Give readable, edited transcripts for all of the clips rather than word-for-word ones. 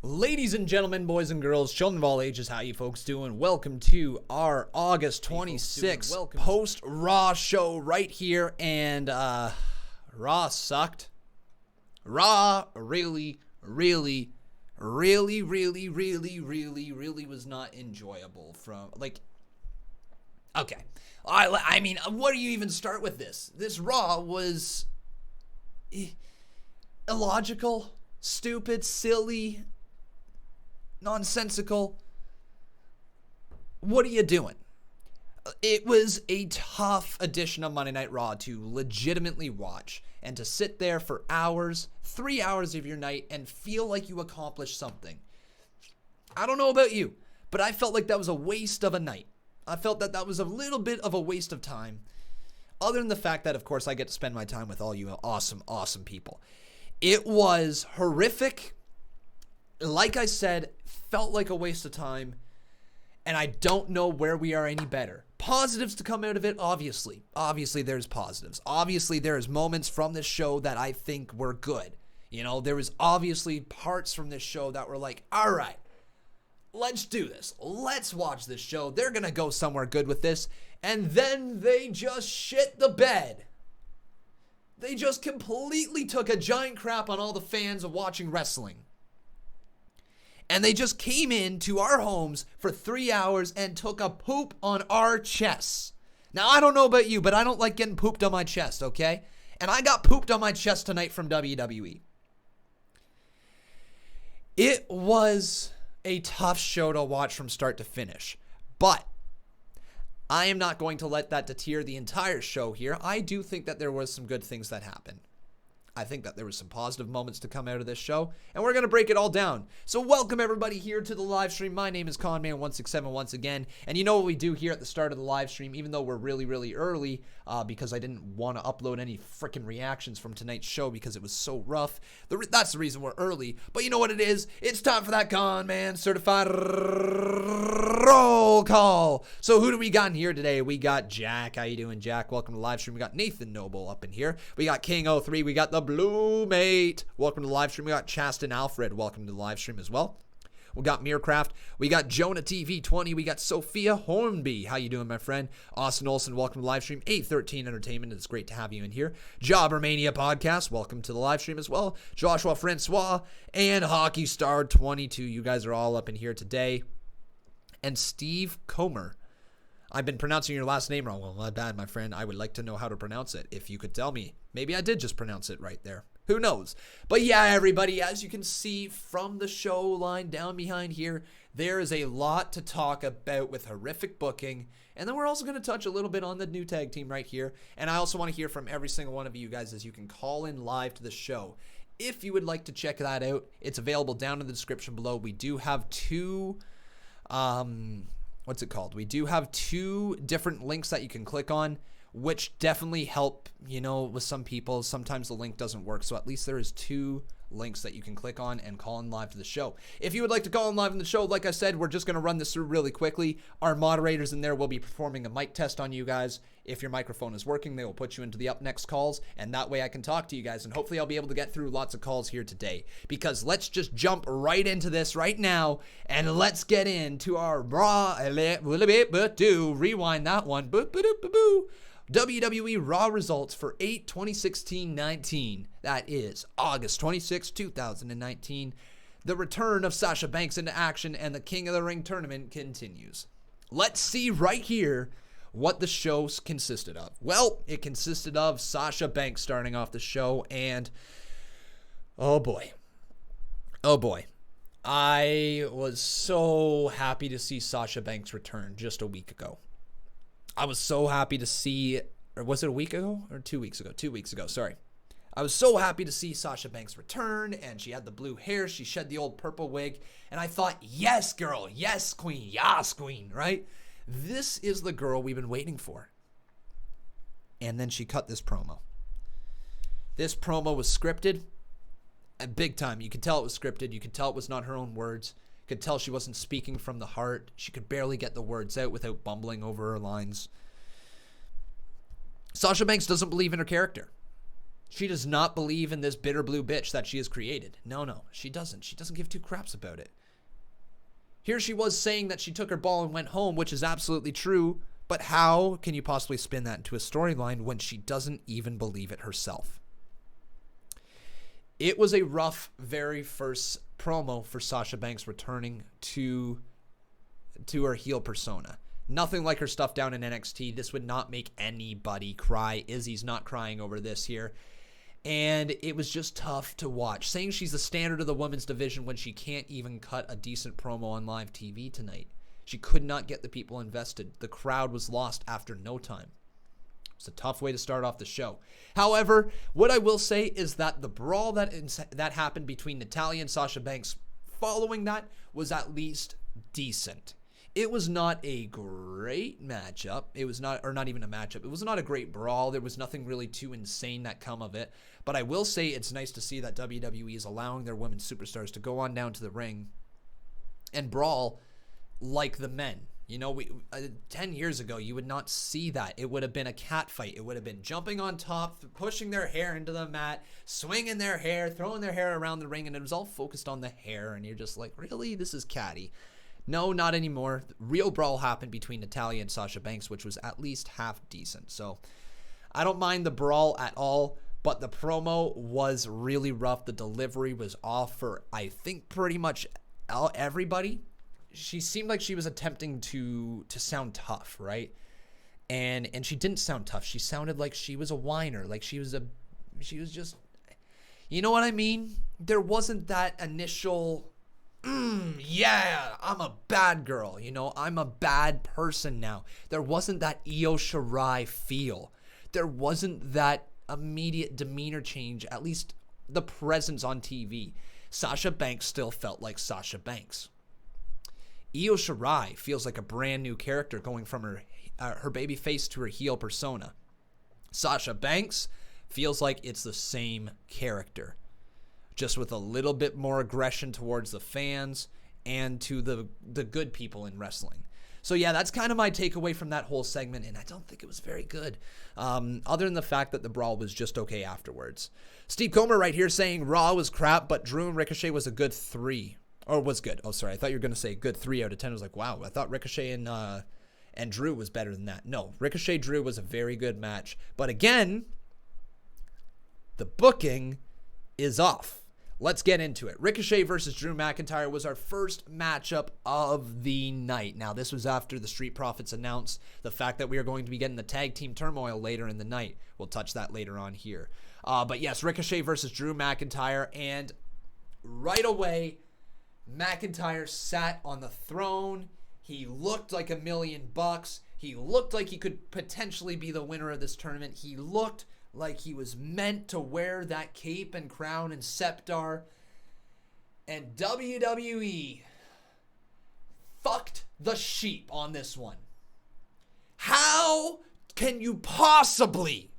Ladies and gentlemen, boys and girls, children of all ages, how you folks doing? Welcome to our August 26th post-Raw show right here, and Raw sucked. Raw really was not enjoyable okay. I mean, what do you even start with this? This Raw was illogical, stupid, silly, nonsensical. What are you doing? It was a tough edition of Monday Night Raw to legitimately watch and to sit there for hours, 3 hours of your night, and feel like you accomplished something. I don't know about you, but I felt like that was a waste of a night. I felt that that was a little bit of a waste of time, other than the fact that, of course, I get to spend my time with all you awesome people. It was horrific. Like I said, felt like a waste of time, and I don't know where we are any better. Positives to come out of it, obviously. Obviously, there's positives. Obviously, there's moments from this show that I think were good. You know, there was obviously parts from this show that were like, all right, let's do this. Let's watch this show. They're going to go somewhere good with this. And then they just shit the bed. They just completely took a giant crap on all the fans of watching wrestling. And they just came into our homes for 3 hours and took a poop on our chests. Now, I don't know about you, but I don't like getting pooped on my chest, okay? And I got pooped on my chest tonight from WWE. It was a tough show to watch from start to finish. But I am not going to let that deter the entire show here. I do think that there was some good things that happened. I think that there was some positive moments to come out of this show, and we're going to break it all down. So welcome everybody here to the live stream. My name is Conman167 once again, and you know what we do here at the start of the live stream, even though we're really early, because I didn't want to upload any freaking reactions from tonight's show because it was so rough. That's the reason we're early, but you know what it is? It's time for that Conman certified roll call. So who do we got in here today? We got Jack. How you doing, Jack? Welcome to the live stream. We got Nathan Noble up in here. We got King03. We got the Blue Mate. Welcome to the live stream. We got Chaston Alfred. Welcome to the live stream as well. We got Meercraft. We got Jonah TV20. We got Sophia Hornby. How you doing, my friend? Austin Olson. Welcome to the live stream. 813 Entertainment. It's great to have you in here. Jobbermania Podcast. Welcome to the live stream as well. Joshua Francois and Hockey Star 22. You guys are all up in here today. And Steve Comer. I've been pronouncing your last name wrong. Well, my bad, my friend. I would like to know how to pronounce it. If you could tell me. Maybe I did just pronounce it right there. Who knows? But yeah, everybody, as you can see from the show line down behind here, there is a lot to talk about with horrific booking. And then we're also going to touch a little bit on the new tag team right here. And I also want to hear from every single one of you guys as you can call in live to the show. If you would like to check that out, it's available down in the description below. We do have two... what's it called? We do have two different links that you can click on, which definitely help, you know, with some people. Sometimes the link doesn't work, so at least there is two links that you can click on and call in live to the show. If you would like to call in live in the show, like I said, we're just going to run this through really quickly. Our moderators in there will be performing a mic test on you guys. If your microphone is working, they will put you into the up next calls, and that way I can talk to you guys, and hopefully I'll be able to get through lots of calls here today, because let's just jump right into this right now, and let's get into our Raw, rewind that one, WWE Raw results for 8/2016-19. That is August 26, 2019. The return of Sasha Banks into action and the King of the Ring tournament continues. Let's see right here what the show consisted of. Well, it consisted of Sasha Banks starting off the show, and oh boy. I was so happy to see Sasha Banks return just a week ago. I was so happy to see, or was it a week ago or 2 weeks ago? 2 weeks ago, sorry. I was so happy to see Sasha Banks return, and she had the blue hair, she shed the old purple wig, and I thought, yes, girl, yes, queen, right? This is the girl we've been waiting for. And then she cut this promo. This promo was scripted, and big time. You could tell it was scripted, you could tell it was not her own words. Could tell she wasn't speaking from the heart. She could barely get the words out without bumbling over her lines. Sasha Banks doesn't believe in her character. She does not believe in this bitter blue bitch that she has created. No, she doesn't. She doesn't give two craps about it. Here she was saying that she took her ball and went home, which is absolutely true. But how can you possibly spin that into a storyline when she doesn't even believe it herself? It was a rough, very first promo for Sasha Banks returning to her heel persona. Nothing like her stuff down in NXT. This would not make anybody cry. Izzy's not crying over this here. And it was just tough to watch. Saying she's the standard of the women's division when she can't even cut a decent promo on live TV tonight. She could not get the people invested. The crowd was lost after no time. It's a tough way to start off the show. However, what I will say is that the brawl that happened between Natalya and Sasha Banks following that was at least decent. It was not a great matchup. It was not, or not even a matchup. It was not a great brawl. There was nothing really too insane that come of it. But I will say it's nice to see that WWE is allowing their women superstars to go on down to the ring and brawl like the men. You know, 10 years ago, you would not see that. It would have been a cat fight. It would have been jumping on top, pushing their hair into the mat, swinging their hair, throwing their hair around the ring, and it was all focused on the hair. And you're just like, really? This is catty. No, not anymore. The real brawl happened between Natalya and Sasha Banks, which was at least half decent. So I don't mind the brawl at all, but the promo was really rough. The delivery was off for, I think, pretty much everybody. She seemed like she was attempting to sound tough, right? And she didn't sound tough. She sounded like she was a whiner, like she was just, you know what I mean? There wasn't that initial, yeah, I'm a bad girl, you know, I'm a bad person now. There wasn't that Io Shirai feel. There wasn't that immediate demeanor change, at least the presence on TV. Sasha Banks still felt like Sasha Banks. Io Shirai feels like a brand new character going from her baby face to her heel persona. Sasha Banks feels like it's the same character, just with a little bit more aggression towards the fans and to the good people in wrestling. So yeah, that's kind of my takeaway from that whole segment, and I don't think it was very good, other than the fact that the brawl was just okay afterwards. Steve Comer right here saying Raw was crap, but Drew and Ricochet was a good 3. Or was good. Oh, sorry. I thought you were going to say good 3 out of 10. I was like, wow, I thought Ricochet and Drew was better than that. No, Ricochet Drew was a very good match. But again, the booking is off. Let's get into it. Ricochet versus Drew McIntyre was our first matchup of the night. Now, this was after the Street Profits announced the fact that we are going to be getting the tag team turmoil later in the night. We'll touch that later on here. But yes, Ricochet versus Drew McIntyre. And right away, McIntyre sat on the throne. He looked like $1,000,000. He looked like he could potentially be the winner of this tournament. He looked like he was meant to wear that cape and crown and scepter. And WWE fucked the sheep on this one. How can you possibly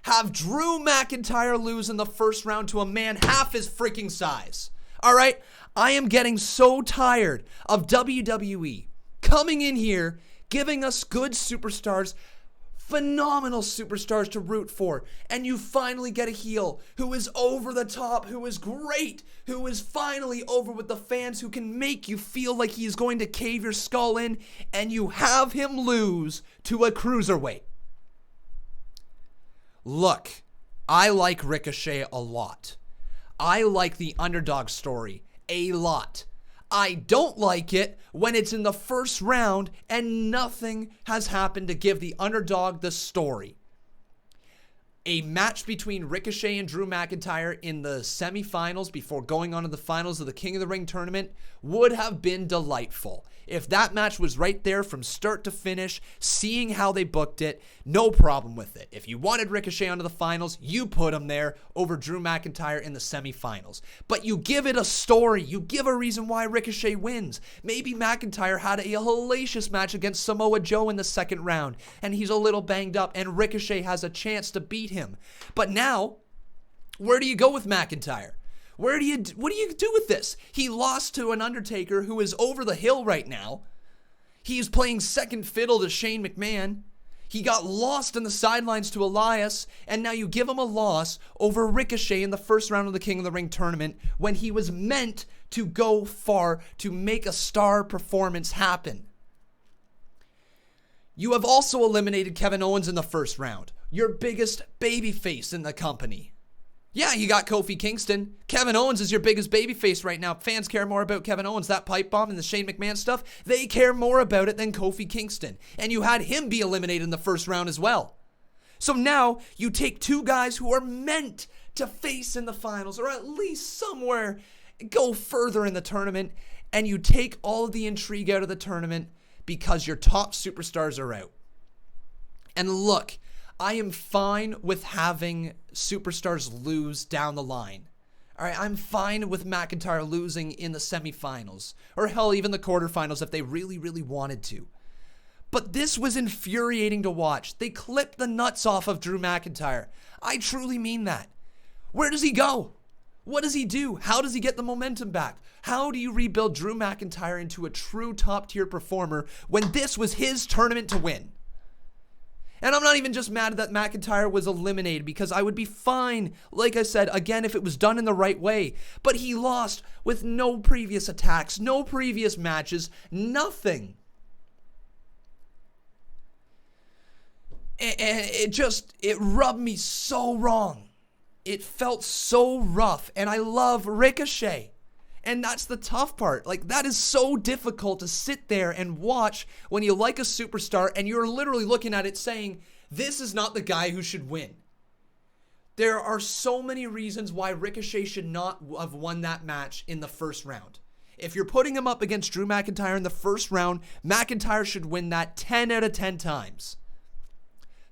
have Drew McIntyre lose in the first round to a man half his freaking size? All right, I am getting so tired of WWE coming in here, giving us good superstars, phenomenal superstars to root for, and you finally get a heel who is over the top, who is great, who is finally over with the fans, who can make you feel like he is going to cave your skull in, and you have him lose to a cruiserweight. Look, I like Ricochet a lot. I like the underdog story a lot. I don't like it when it's in the first round and nothing has happened to give the underdog the story. A match between Ricochet and Drew McIntyre in the semifinals before going on to the finals of the King of the Ring tournament would have been delightful. If that match was right there from start to finish, seeing how they booked it, no problem with it. If you wanted Ricochet onto the finals, you put him there over Drew McIntyre in the semifinals. But you give it a story. You give a reason why Ricochet wins. Maybe McIntyre had a hellacious match against Samoa Joe in the second round, and he's a little banged up, and Ricochet has a chance to beat him. But now, where do you go with McIntyre? What do you do with this? He lost to an Undertaker who is over the hill right now. He's playing second fiddle to Shane McMahon. He got lost in the sidelines to Elias, and now you give him a loss over Ricochet in the first round of the King of the Ring tournament when he was meant to go far to make a star performance happen. You have also eliminated Kevin Owens in the first round, your biggest babyface in the company. Yeah, you got Kofi Kingston. Kevin Owens is your biggest babyface right now. Fans care more about Kevin Owens. That pipe bomb and the Shane McMahon stuff, they care more about it than Kofi Kingston. And you had him be eliminated in the first round as well. So now you take two guys who are meant to face in the finals, or at least somewhere go further in the tournament, and you take all of the intrigue out of the tournament because your top superstars are out. And look, I am fine with having superstars lose down the line. All right, I'm fine with McIntyre losing in the semifinals, or hell, even the quarterfinals if they really, really wanted to. But this was infuriating to watch. They clipped the nuts off of Drew McIntyre. I truly mean that. Where does he go? What does he do? How does he get the momentum back? How do you rebuild Drew McIntyre into a true top-tier performer when this was his tournament to win? And I'm not even just mad that McIntyre was eliminated, because I would be fine, like I said, again, if it was done in the right way. But he lost with no previous attacks, no previous matches, nothing. And it rubbed me so wrong. It felt so rough, and I love Ricochet. And that's the tough part. Like, that is so difficult to sit there and watch when you like a superstar and you're literally looking at it saying, this is not the guy who should win. There are so many reasons why Ricochet should not have won that match in the first round. If you're putting him up against Drew McIntyre in the first round, McIntyre should win that 10 out of 10 times.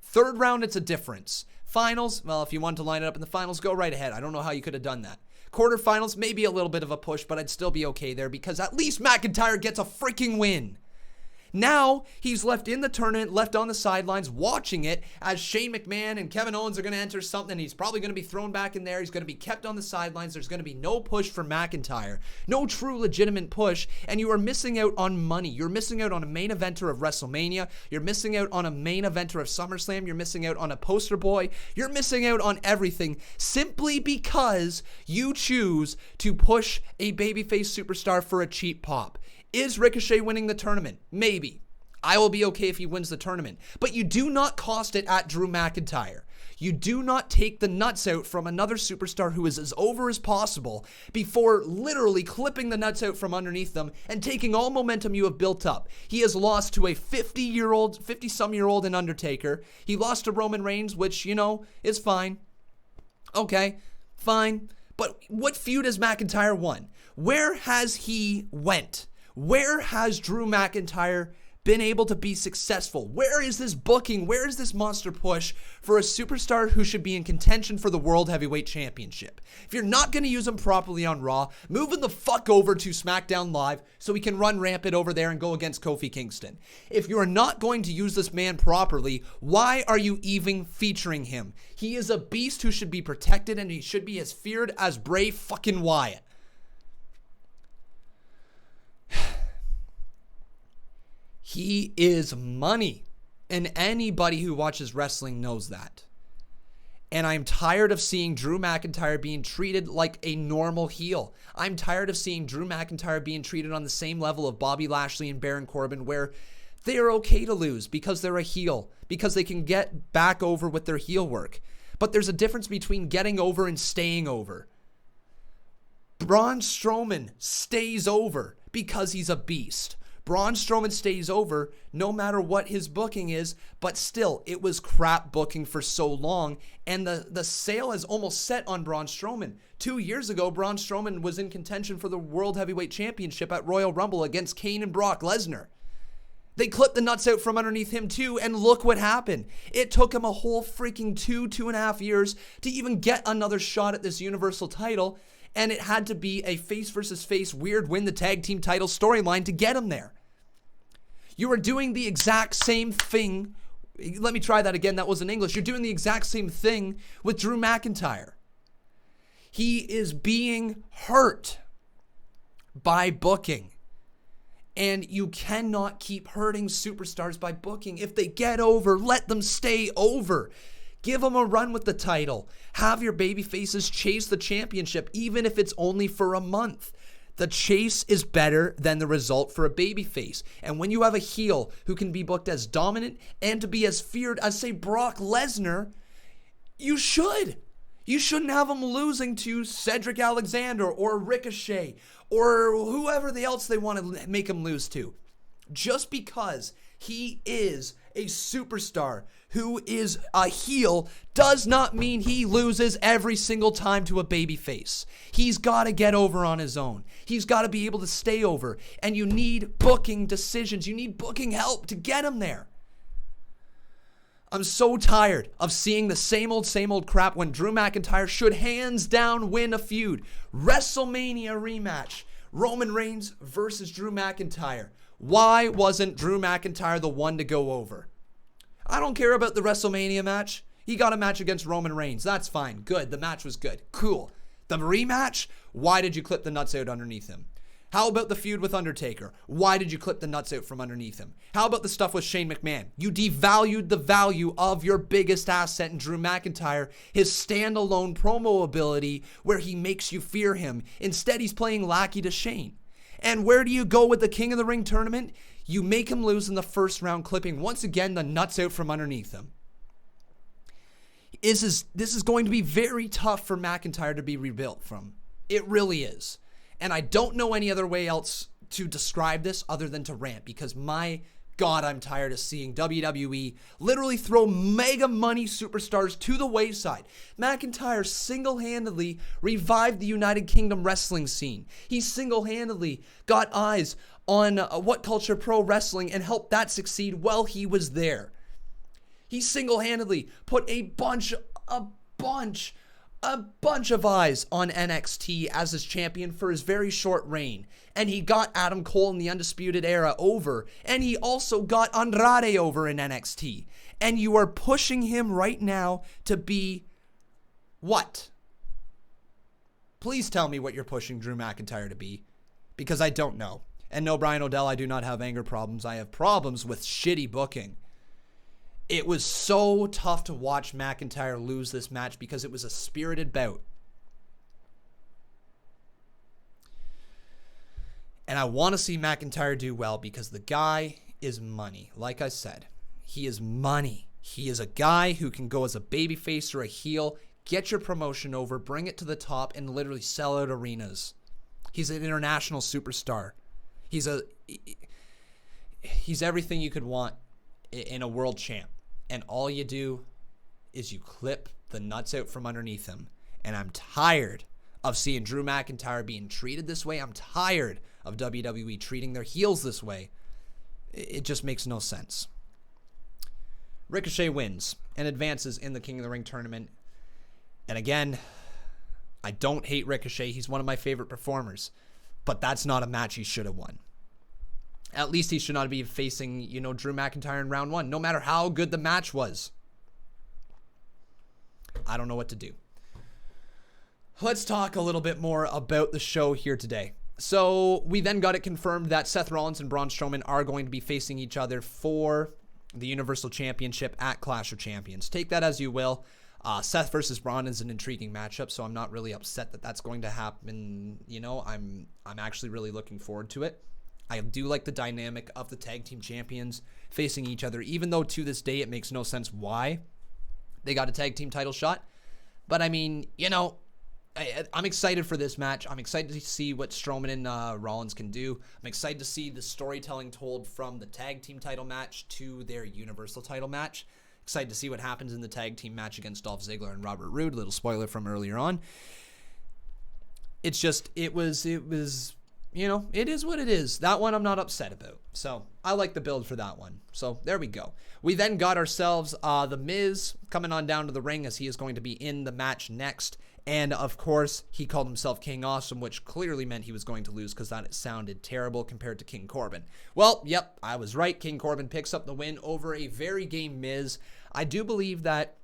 Third round, it's a difference. Finals, well, if you want to line it up in the finals, go right ahead. I don't know how you could have done that. Quarterfinals, maybe a little bit of a push, but I'd still be okay there because at least McIntyre gets a freaking win. Now, he's left in the tournament, left on the sidelines, watching it as Shane McMahon and Kevin Owens are going to enter something. He's probably going to be thrown back in there. He's going to be kept on the sidelines. There's going to be no push for McIntyre. No true legitimate push, and you are missing out on money. You're missing out on a main eventer of WrestleMania. You're missing out on a main eventer of SummerSlam. You're missing out on a poster boy. You're missing out on everything simply because you choose to push a babyface superstar for a cheap pop. Is Ricochet winning the tournament? Maybe. I will be okay if he wins the tournament. But you do not cost it at Drew McIntyre. You do not take the nuts out from another superstar who is as over as possible before literally clipping the nuts out from underneath them and taking all momentum you have built up. He has lost to a 50-some-year-old in Undertaker. He lost to Roman Reigns, which, is fine. Okay, fine. But what feud has McIntyre won? Where has he went? Where has Drew McIntyre been able to be successful? Where is this booking? Where is this monster push for a superstar who should be in contention for the World Heavyweight Championship? If you're not going to use him properly on Raw, move him the fuck over to SmackDown Live so he can run rampant over there and go against Kofi Kingston. If you are not going to use this man properly, why are you even featuring him? He is a beast who should be protected, and he should be as feared as Bray fucking Wyatt. He is money, and anybody who watches wrestling knows that. And I'm tired of seeing Drew McIntyre being treated like a normal heel. I'm tired of seeing Drew McIntyre being treated on the same level of Bobby Lashley and Baron Corbin, where they are okay to lose because they're a heel, because they can get back over with their heel work. But there's a difference between getting over and staying over. Braun Strowman stays over because he's a beast. Braun Strowman stays over no matter what his booking is, but still, it was crap booking for so long, and the sale is almost set on Braun Strowman. 2 years ago, Braun Strowman was in contention for the World Heavyweight Championship at Royal Rumble against Kane and Brock Lesnar. They clipped the nuts out from underneath him too, and look what happened. It took him a whole freaking 2.5 years to even get another shot at this Universal title, and it had to be a face versus face weird win the tag team title storyline to get him there. You are doing the exact same thing. Let me try that again. That wasn't English. You're doing the exact same thing with Drew McIntyre. He is being hurt by booking. And you cannot keep hurting superstars by booking. If they get over, let them stay over. Give them a run with the title. Have your babyfaces chase the championship, even if it's only for a month. The chase is better than the result for a babyface. And when you have a heel who can be booked as dominant and to be as feared as, say, Brock Lesnar, you should. You shouldn't have him losing to Cedric Alexander or Ricochet or whoever else they want to make him lose to. Just because he is a superstar who is a heel does not mean he loses every single time to a babyface. He's got to get over on his own. He's got to be able to stay over. And you need booking decisions. You need booking help to get him there. I'm so tired of seeing the same old crap when Drew McIntyre should hands down win a feud. WrestleMania rematch. Roman Reigns versus Drew McIntyre. Why wasn't Drew McIntyre the one to go over? I don't care about the WrestleMania match. He got a match against Roman Reigns. That's fine. Good. The match was good. Cool. The rematch? Why did you clip the nuts out underneath him? How about the feud with Undertaker? Why did you clip the nuts out from underneath him? How about the stuff with Shane McMahon? You devalued the value of your biggest asset in Drew McIntyre, his standalone promo ability where he makes you fear him. Instead, he's playing lackey to Shane. And where do you go with the King of the Ring tournament? You make him lose in the first round, clipping once again the nuts out from underneath him. This is going to be very tough for McIntyre to be rebuilt from. It really is. And I don't know any other way else to describe this other than to rant, because my God, I'm tired of seeing WWE literally throw mega money superstars to the wayside. McIntyre single-handedly revived the United Kingdom wrestling scene. He single-handedly got eyes on What Culture Pro Wrestling and helped that succeed while he was there. He single-handedly put a bunch of eyes on NXT as his champion for his very short reign. And he got Adam Cole in the Undisputed Era over. And he also got Andrade over in NXT. And you are pushing him right now to be what? Please tell me what you're pushing Drew McIntyre to be. Because I don't know. And no, Brian O'Dell, I do not have anger problems. I have problems with shitty booking. It was so tough to watch McIntyre lose this match because it was a spirited bout. And I want to see McIntyre do well because the guy is money. Like I said, he is money. He is a guy who can go as a babyface or a heel, get your promotion over, bring it to the top, and literally sell out arenas. He's an international superstar. He's everything you could want in a world champ. And all you do is you clip the nuts out from underneath him. And I'm tired of seeing Drew McIntyre being treated this way. I'm tired of WWE treating their heels this way. It just makes no sense. Ricochet wins and advances in the King of the Ring tournament. And again, I don't hate Ricochet. He's one of my favorite performers. But that's not a match he should have won. At least he should not be facing, Drew McIntyre in round one, no matter how good the match was. I don't know what to do. Let's talk a little bit more about the show here today. So we then got it confirmed that Seth Rollins and Braun Strowman are going to be facing each other for the Universal Championship at Clash of Champions. Take that as you will. Seth versus Braun is an intriguing matchup, so I'm not really upset that that's going to happen. I'm actually really looking forward to it. I do like the dynamic of the tag team champions facing each other, even though to this day it makes no sense why they got a tag team title shot. But I mean, I'm excited for this match. I'm excited to see what Strowman and Rollins can do. I'm excited to see the storytelling told from the tag team title match to their Universal title match. Excited to see what happens in the tag team match against Dolph Ziggler and Robert Roode. Little spoiler from earlier on. It's just, it was, it is what it is. That one I'm not upset about. So I like the build for that one. So there we go. We then got ourselves The Miz coming on down to the ring as he is going to be in the match next. And of course, he called himself King Awesome, which clearly meant he was going to lose because that sounded terrible compared to King Corbin. Well, yep, I was right. King Corbin picks up the win over a very game Miz. I do believe that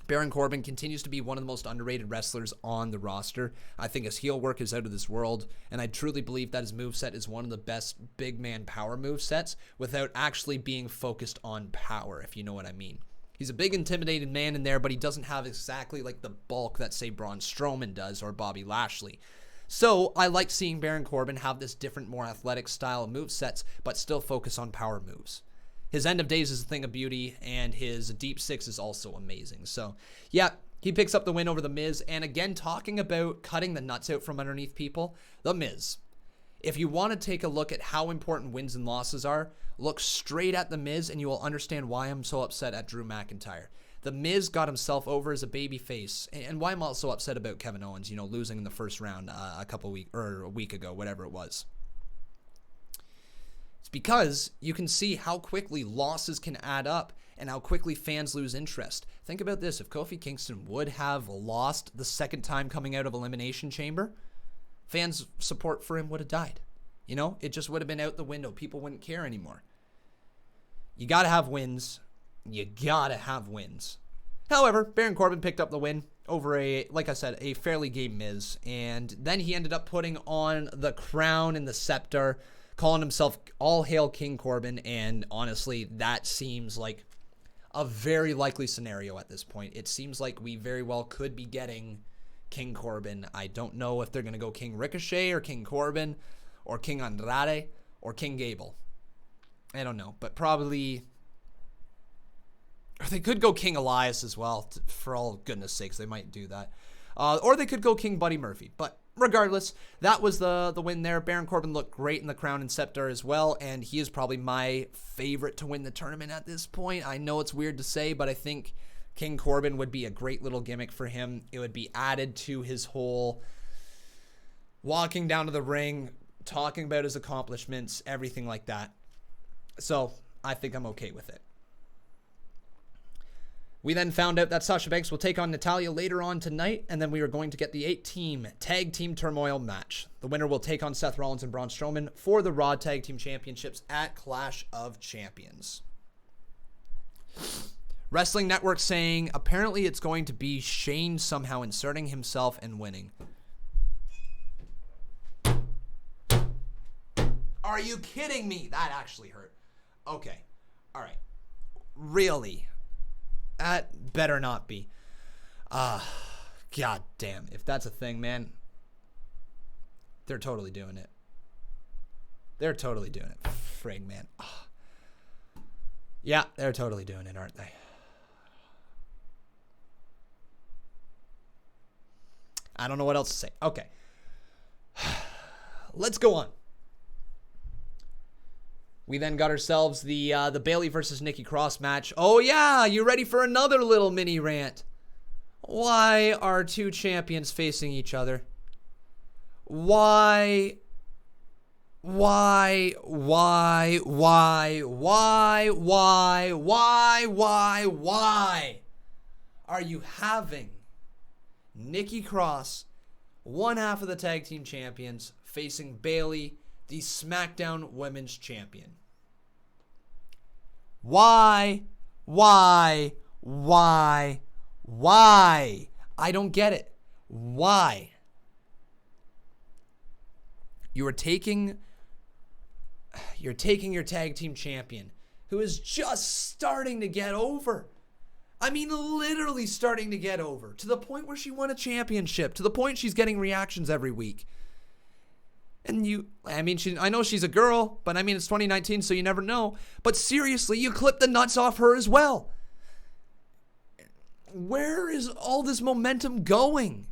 Baron Corbin continues to be one of the most underrated wrestlers on the roster. I think his heel work is out of this world, and I truly believe that his moveset is one of the best big man power movesets without actually being focused on power, if you know what I mean. He's a big, intimidating man in there, but he doesn't have exactly like the bulk that, say, Braun Strowman does or Bobby Lashley. So I like seeing Baron Corbin have this different, more athletic style of movesets, but still focus on power moves. His end of days is a thing of beauty, and his deep six is also amazing. So, yeah, he picks up the win over The Miz. And again, talking about cutting the nuts out from underneath people, The Miz. If you want to take a look at how important wins and losses are, look straight at The Miz, and you will understand why I'm so upset at Drew McIntyre. The Miz got himself over as a babyface, and why I'm also upset about Kevin Owens, losing in the first round a week ago, whatever it was. It's because you can see how quickly losses can add up and how quickly fans lose interest. Think about this. If Kofi Kingston would have lost the second time coming out of Elimination Chamber, fans' support for him would have died. It just would have been out the window. People wouldn't care anymore. You got to have wins. You got to have wins. However, Baron Corbin picked up the win over like I said, a fairly game Miz. And then he ended up putting on the crown and the scepter, calling himself All Hail King Corbin, and honestly, that seems like a very likely scenario at this point. It seems like we very well could be getting King Corbin. I don't know if they're going to go King Ricochet or King Corbin or King Andrade or King Gable. I don't know, but probably... Or they could go King Elias as well, for all goodness sakes, they might do that. Or they could go King Buddy Murphy, but... Regardless, that was the win there. Baron Corbin looked great in the crown and scepter as well, and he is probably my favorite to win the tournament at this point. I know it's weird to say, but I think King Corbin would be a great little gimmick for him. It would be added to his whole walking down to the ring, talking about his accomplishments, everything like that. So I think I'm okay with it. We then found out that Sasha Banks will take on Natalya later on tonight, and then we are going to get the 8-team Tag Team Turmoil match. The winner will take on Seth Rollins and Braun Strowman for the Raw Tag Team Championships at Clash of Champions. Wrestling Network saying apparently it's going to be Shane somehow inserting himself and winning. Are you kidding me? That actually hurt. Okay. All right. Really? That better not be. God damn. If that's a thing, man, they're totally doing it. They're totally doing it. Frig, man. Yeah, they're totally doing it, aren't they? I don't know what else to say. Okay. Let's go on. We then got ourselves the Bayley versus Nikki Cross match. Oh yeah, you ready for another little mini rant? Why are two champions facing each other? Why are you having Nikki Cross, one half of the tag team champions, facing Bayley, the SmackDown Women's Champion? Why? I don't get it. Why? You're taking your tag team champion, who is just starting to get over. I mean, literally starting to get over, to the point where she won a championship, to the point she's getting reactions every week. And I know she's a girl, but I mean, it's 2019, so you never know. But seriously, you clip the nuts off her as well. Where is all this momentum going?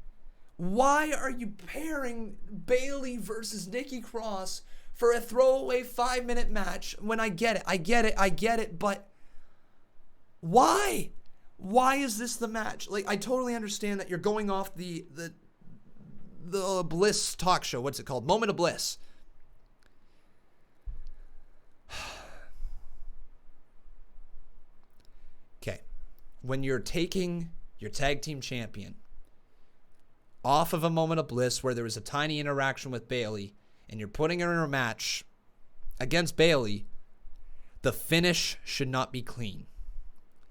Why are you pairing Bayley versus Nikki Cross for a throwaway 5-minute match when I get it, but why? Why is this the match? Like, I totally understand that you're going off the Bliss talk show. What's it called? Moment of Bliss. Okay. When you're taking your tag team champion off of a Moment of Bliss where there was a tiny interaction with Bayley and you're putting her in a match against Bayley, the finish should not be clean.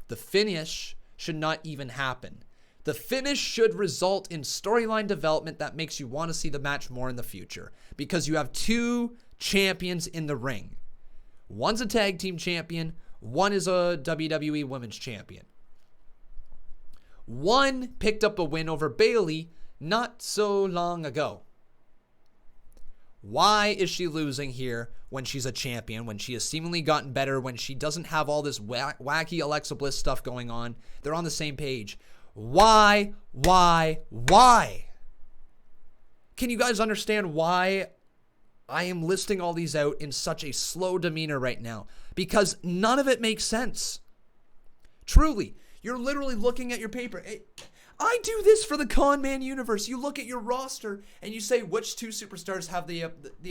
The finish should not even happen. The finish should result in storyline development that makes you want to see the match more in the future, because you have two champions in the ring. One's a tag team champion, one is a WWE Women's Champion. One picked up a win over Bayley not so long ago. Why is she losing here when she's a champion, when she has seemingly gotten better, when she doesn't have all this wacky Alexa Bliss stuff going on? They're on the same page. Why? Can you guys understand why I am listing all these out in such a slow demeanor right now? Because none of it makes sense. Truly, you're literally looking at your paper. I do this for the Conman Universe. You look at your roster and you say which two superstars have the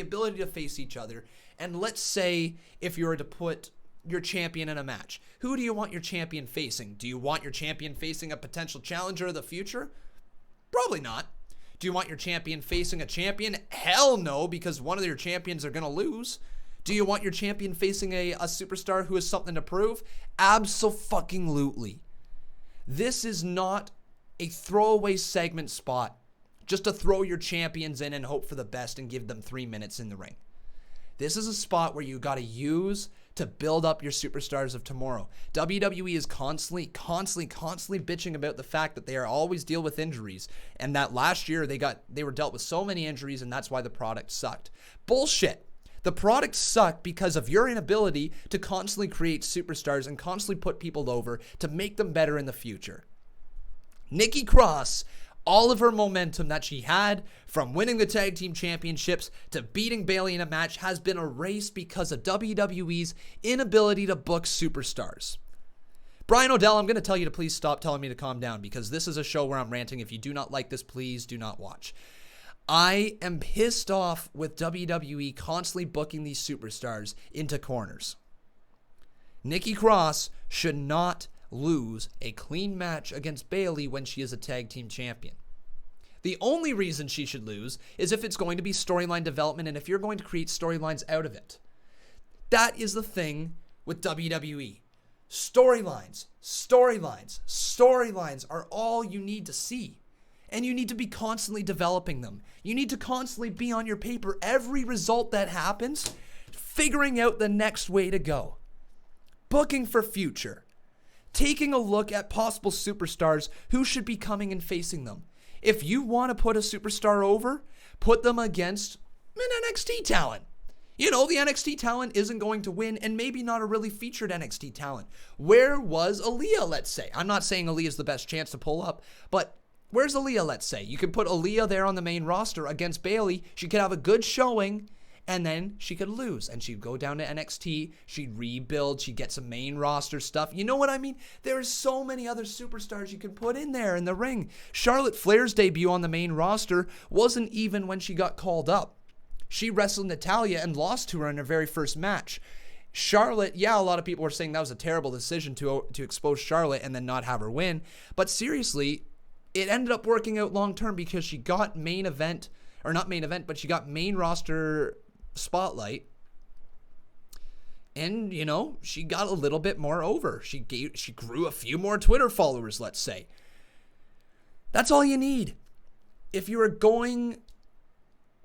ability to face each other. And let's say if you were to put your champion in a match, who do you want your champion facing? Do you want your champion facing a potential challenger of the future? Probably not. Do you want your champion facing a champion? Hell no, because one of your champions are going to lose. Do you want your champion facing a superstar who has something to prove? Abso-fucking-lutely. This is not a throwaway segment spot just to throw your champions in and hope for the best and give them 3 minutes in the ring. This is a spot where you got to use to build up your superstars of tomorrow. WWE is constantly bitching about the fact that they are always deal with injuries, and that last year they were dealt with so many injuries, and that's why the product sucked. Bullshit. The product sucked because of your inability to constantly create superstars and constantly put people over to make them better in the future. Nikki Cross, all of her momentum that she had from winning the tag team championships to beating Bayley in a match has been erased because of WWE's inability to book superstars. Brian O'Dell, I'm going to tell you to please stop telling me to calm down, because this is a show where I'm ranting. If you do not like this, please do not watch. I am pissed off with WWE constantly booking these superstars into corners. Nikki Cross should not lose a clean match against Bayley when she is a tag team champion. The only reason she should lose is if it's going to be storyline development and if you're going to create storylines out of it. That is the thing with WWE. Storylines are all you need to see. And you need to be constantly developing them. You need to constantly be on your paper every result that happens, figuring out the next way to go. Booking for future. Taking a look at possible superstars who should be coming and facing them. If you want to put a superstar over, put them against an NXT talent. You know, the NXT talent isn't going to win, and maybe not a really featured NXT talent. Where was Aaliyah, let's say? I'm not saying Aaliyah's the best chance to pull up, but where's Aaliyah, let's say? You could put Aaliyah there on the main roster against Bayley. She could have a good showing, and then she could lose, and she'd go down to NXT. She'd rebuild. She'd get some main roster stuff. You know what I mean? There's so many other superstars you could put in there in the ring. Charlotte Flair's debut on the main roster wasn't even when she got called up. She wrestled Natalya and lost to her in her very first match. Charlotte, yeah, a lot of people were saying that was a terrible decision to expose Charlotte and then not have her win. But seriously, it ended up working out long term because she got main roster spotlight. And, you know, she got a little bit more over. She grew a few more Twitter followers, let's say. That's all you need. If you are going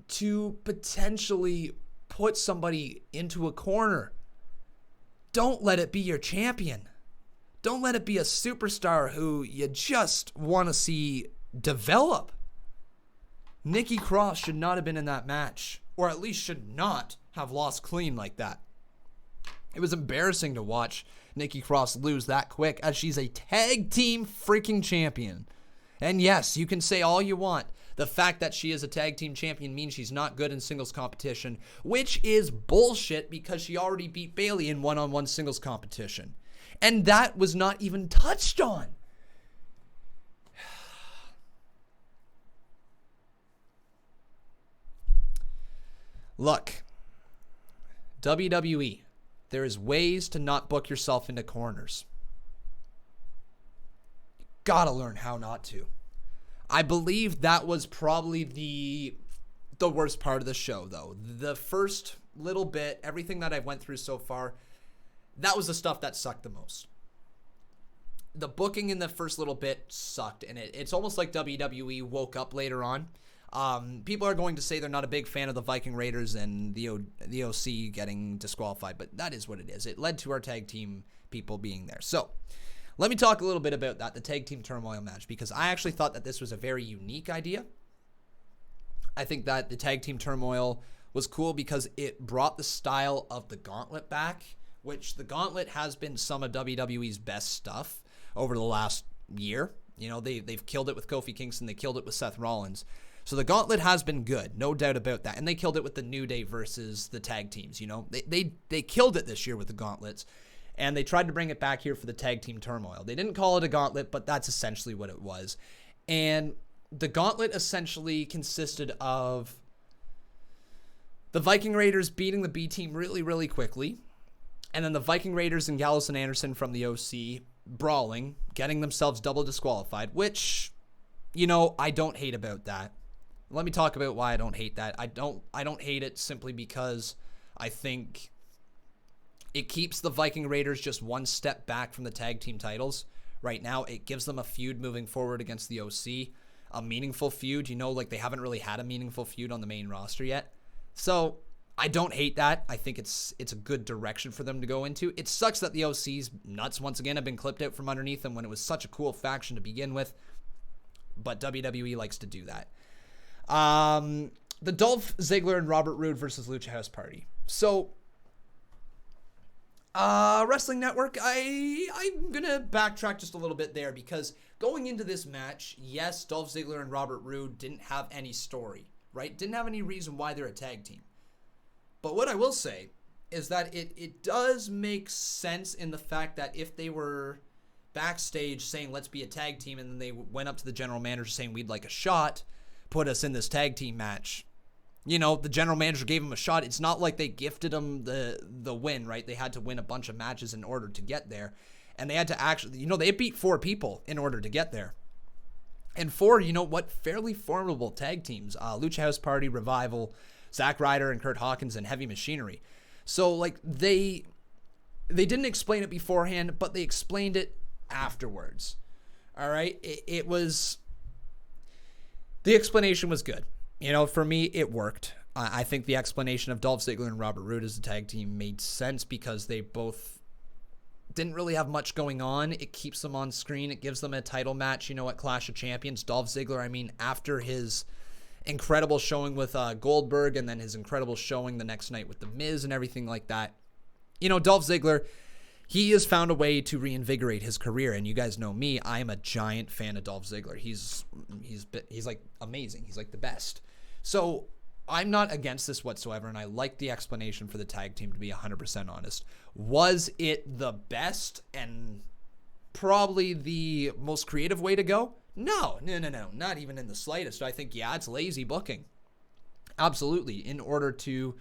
to potentially put somebody into a corner, don't let it be your champion. Don't let it be a superstar who you just want to see develop. Nikki Cross should not have been in that match, or at least should not have lost clean like that. It was embarrassing to watch Nikki Cross lose that quick, as she's a tag team freaking champion. And yes, you can say all you want. The fact that she is a tag team champion means she's not good in singles competition, which is bullshit because she already beat Bayley in one-on-one singles competition. And that was not even touched on. Look, WWE, there is ways to not book yourself into corners. Gotta learn how not to. I believe that was probably the worst part of the show, though. The first little bit, everything that I went through so far, that was the stuff that sucked the most. the booking in the first little bit sucked, and it's almost like WWE woke up later on. People are going to say they're not a big fan of the Viking Raiders and the OC getting disqualified, but that is what it is. It led to our tag team people being there. So let me talk a little bit about that, the tag team turmoil match, because I actually thought that this was a very unique idea. I think that the tag team turmoil was cool because it brought the style of the gauntlet back, which the gauntlet has been some of WWE's best stuff over the last year. You know, they've killed it with Kofi Kingston. They killed it with Seth Rollins. So the gauntlet has been good, no doubt about that. And they killed it with the New Day versus the tag teams. You know, they killed it this year with the gauntlets, and they tried to bring it back here for the tag team turmoil. They didn't call it a gauntlet, but that's essentially what it was. And the gauntlet essentially consisted of the Viking Raiders beating the B team really, really quickly, and then the Viking Raiders and Gallows and Anderson from the OC brawling, getting themselves double disqualified, which, you know, I don't hate about that. Let me talk about why I don't hate that. I don't hate it simply because I think it keeps the Viking Raiders just one step back from the tag team titles. Right now, it gives them a feud moving forward against the OC, a meaningful feud. You know, like they haven't really had a meaningful feud on the main roster yet. So I don't hate that. I think it's a good direction for them to go into. It sucks that the OC's nuts once again have been clipped out from underneath them when it was such a cool faction to begin with. But WWE likes to do that. The Dolph Ziggler and Robert Roode versus Lucha House Party. So, Wrestling Network, I'm going to backtrack just a little bit there because going into this match, yes, Dolph Ziggler and Robert Roode didn't have any story, right? Didn't have any reason why they're a tag team. But what I will say is that it does make sense in the fact that if they were backstage saying, let's be a tag team, and then they went up to the general manager saying, we'd like a shot, put us in this tag team match. You know, the general manager gave him a shot. It's not like they gifted him the win, right? They had to win a bunch of matches in order to get there. And they had to actually, you know, they beat 4 people in order to get there. And 4, you know what, fairly formidable tag teams. Lucha House Party, Revival, Zack Ryder and Kurt Hawkins, and Heavy Machinery. So, like, they didn't explain it beforehand, but they explained it afterwards. All right? It was... The explanation was good. You know, for me, it worked. I think the explanation of Dolph Ziggler and Robert Roode as a tag team made sense because they both didn't really have much going on. It keeps them on screen. It gives them a title match, you know, at Clash of Champions. Dolph Ziggler, I mean, after his incredible showing with Goldberg and then his incredible showing the next night with The Miz and everything like that. You know, Dolph Ziggler, he has found a way to reinvigorate his career, and you guys know me. I am a giant fan of Dolph Ziggler. He's like amazing. He's like the best. So I'm not against this whatsoever, and I like the explanation for the tag team, to be 100% honest. Was it the best and probably the most creative way to go? No, not even in the slightest. I think, yeah, it's lazy booking. Absolutely. In order to,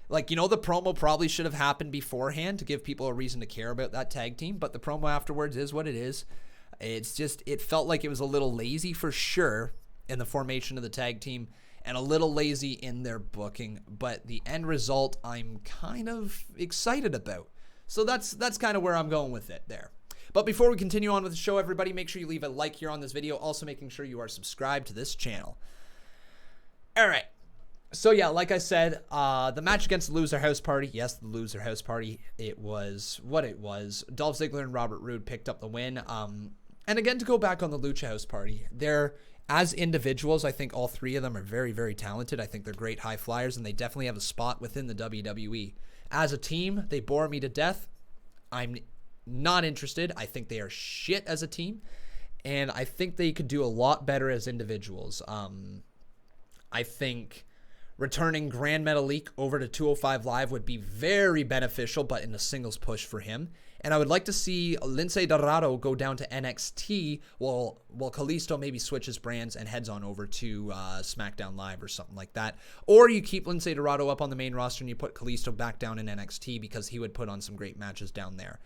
like, you know, the promo probably should have happened beforehand to give people a reason to care about that tag team, but the promo afterwards is what it is. It's just, it felt like it was a little lazy for sure in the formation of the tag team and a little lazy in their booking, but the end result I'm kind of excited about. So that's kind of where I'm going with it there. But before we continue on with the show, everybody, make sure you leave a like here on this video. Also making sure you are subscribed to this channel. All right. So, yeah, like I said, the match against the Loser House Party. Yes, the Loser House Party. It was what it was. Dolph Ziggler and Robert Roode picked up the win. And again, to go back on the Lucha House Party, they're, as individuals, I think all 3 of them are very, very talented. I think they're great high flyers, and they definitely have a spot within the WWE. As a team, they bore me to death. I'm not interested. I think they are shit as a team, and I think they could do a lot better as individuals. I think returning Grand Metalik over to 205 Live would be very beneficial, but in a singles push for him. And I would like to see Lince Dorado go down to NXT while Kalisto maybe switches brands and heads on over to SmackDown Live or something like that. Or you keep Lince Dorado up on the main roster and you put Kalisto back down in NXT because he would put on some great matches down there.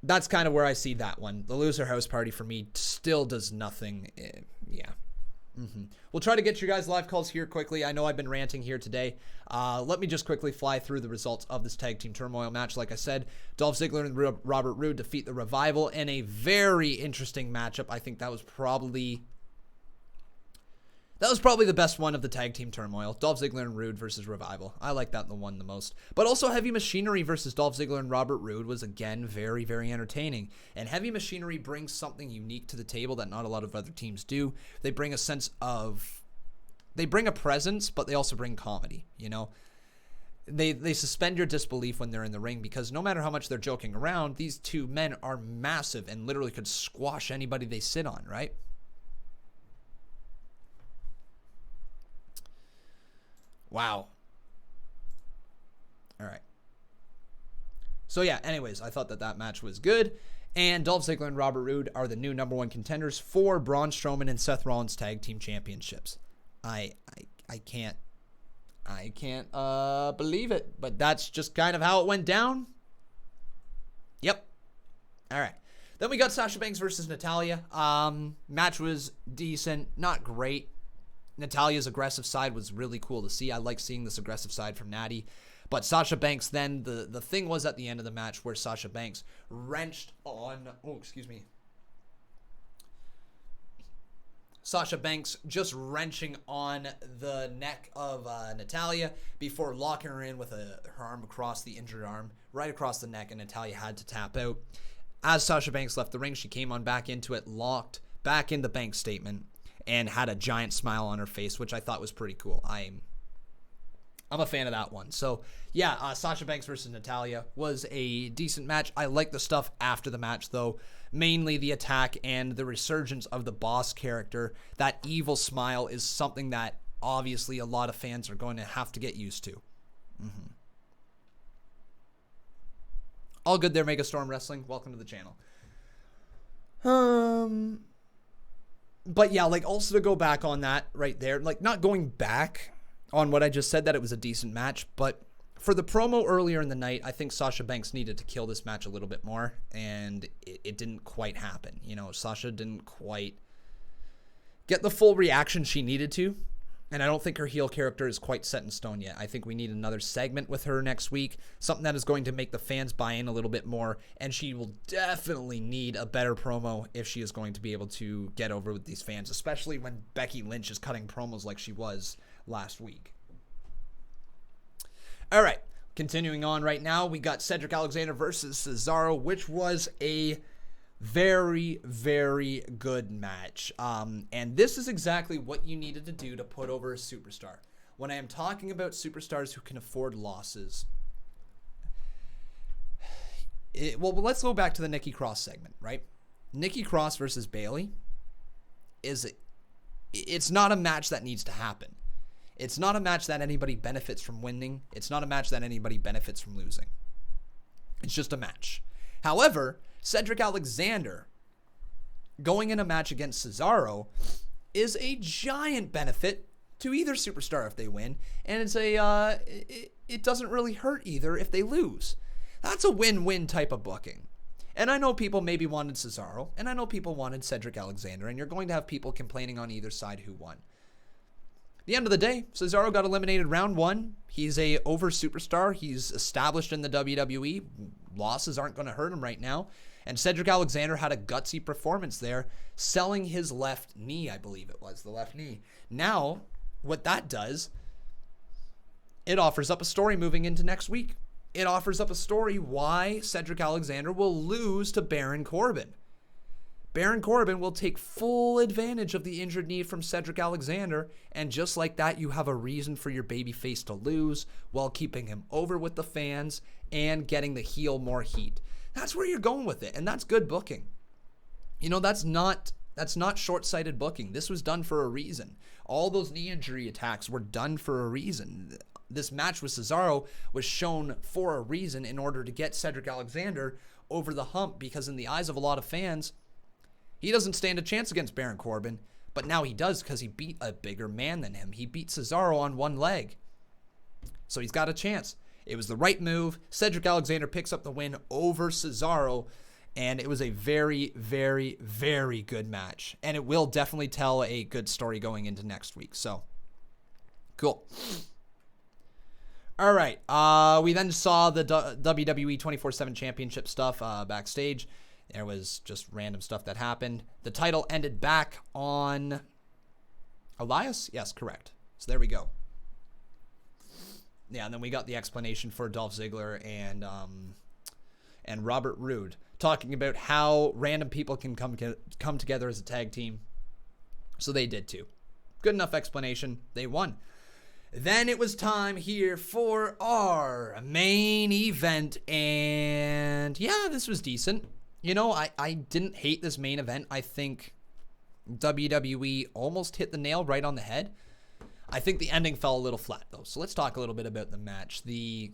That's kind of where I see that one. The Loser House Party for me still does nothing. Yeah. We'll try to get you guys live calls here quickly. I know I've been ranting here today. Let me just quickly fly through the results of this Tag Team Turmoil match. Like I said, Dolph Ziggler and Robert Roode defeat the Revival in a very interesting matchup. I think that was probably the best one of the Tag Team Turmoil. Dolph Ziggler and Roode versus Revival. I like that one the most. But also Heavy Machinery versus Dolph Ziggler and Robert Roode was, again, very, very entertaining. And Heavy Machinery brings something unique to the table that not a lot of other teams do. They bring a sense of... They bring a presence, but they also bring comedy, you know? They suspend your disbelief when they're in the ring because no matter how much they're joking around, these two men are massive and literally could squash anybody they sit on, right? Wow. All right. So yeah, anyways, I thought that match was good. And Dolph Ziggler and Robert Roode are the new #1 contenders for Braun Strowman and Seth Rollins Tag Team Championships. I can't believe it, but that's just kind of how it went down. Yep. All right. Then we got Sasha Banks versus Natalya. Match was decent, not great. Natalya's aggressive side was really cool to see. I like seeing this aggressive side from Natty. But Sasha Banks then, the thing was at the end of the match where Sasha Banks wrenched on... Sasha Banks just wrenching on the neck of Natalya before locking her in with her arm across the injured arm, right across the neck, and Natalya had to tap out. As Sasha Banks left the ring, she came on back into it, locked back in the Banks statement, and had a giant smile on her face, which I thought was pretty cool. I'm a fan of that one. So, yeah, Sasha Banks versus Natalya was a decent match. I like the stuff after the match, though. Mainly the attack and the resurgence of the boss character. That evil smile is something that, obviously, a lot of fans are going to have to get used to. All good there, Megastorm Wrestling. Welcome to the channel. But yeah, like also to go back on that right there, like not going back on what I just said that it was a decent match, but for the promo earlier in the night, I think Sasha Banks needed to kill this match a little bit more, and it didn't quite happen. You know, Sasha didn't quite get the full reaction she needed to, and I don't think her heel character is quite set in stone yet. I think we need another segment with her next week, something that is going to make the fans buy in a little bit more, and she will definitely need a better promo if she is going to be able to get over with these fans, especially when Becky Lynch is cutting promos like she was last week. All right, continuing on right now, we got Cedric Alexander versus Cesaro, which was a very, very good match. And this is exactly what you needed to do to put over a superstar. When I am talking about superstars who can afford losses, well, let's go back to the Nikki Cross segment, right? Nikki Cross versus Bayley it's not a match that needs to happen. It's not a match that anybody benefits from winning. It's not a match that anybody benefits from losing. It's just a match. However, Cedric Alexander going in a match against Cesaro is a giant benefit to either superstar if they win, and it doesn't really hurt either if they lose. That's a win-win type of booking. And I know people maybe wanted Cesaro, and I know people wanted Cedric Alexander, and you're going to have people complaining on either side who won. At the end of the day, Cesaro got eliminated round 1. He's a over superstar. He's established in the WWE. Losses aren't going to hurt him right now. And Cedric Alexander had a gutsy performance there, selling his left knee, I believe it was, the left knee. Now, what that does, it offers up a story moving into next week. It offers up a story why Cedric Alexander will lose to Baron Corbin. Baron Corbin will take full advantage of the injured knee from Cedric Alexander, and just like that, you have a reason for your babyface to lose while keeping him over with the fans and getting the heel more heat. That's where you're going with it, and that's good booking. You know, that's not short-sighted booking. This was done for a reason. All those knee injury attacks were done for a reason. This match with Cesaro was shown for a reason in order to get Cedric Alexander over the hump, because in the eyes of a lot of fans, he doesn't stand a chance against Baron Corbin, but now he does because he beat a bigger man than him. He beat Cesaro on one leg, so he's got a chance. It was the right move. Cedric Alexander picks up the win over Cesaro, And it was a very, very, very good match. And it will definitely tell a good story going into next week. So, cool. All right. We then saw the WWE 24/7 Championship stuff backstage. There was just random stuff that happened. The title ended back on Elias? Yes, correct. So there we go. Yeah, and then we got the explanation for Dolph Ziggler and Robert Roode, talking about how random people can come together as a tag team. So they did too. Good enough explanation. They won. Then it was time here for our main event. And yeah, this was decent. You know, I didn't hate this main event. I think WWE almost hit the nail right on the head. I think the ending fell a little flat, though. So let's talk a little bit about the match. The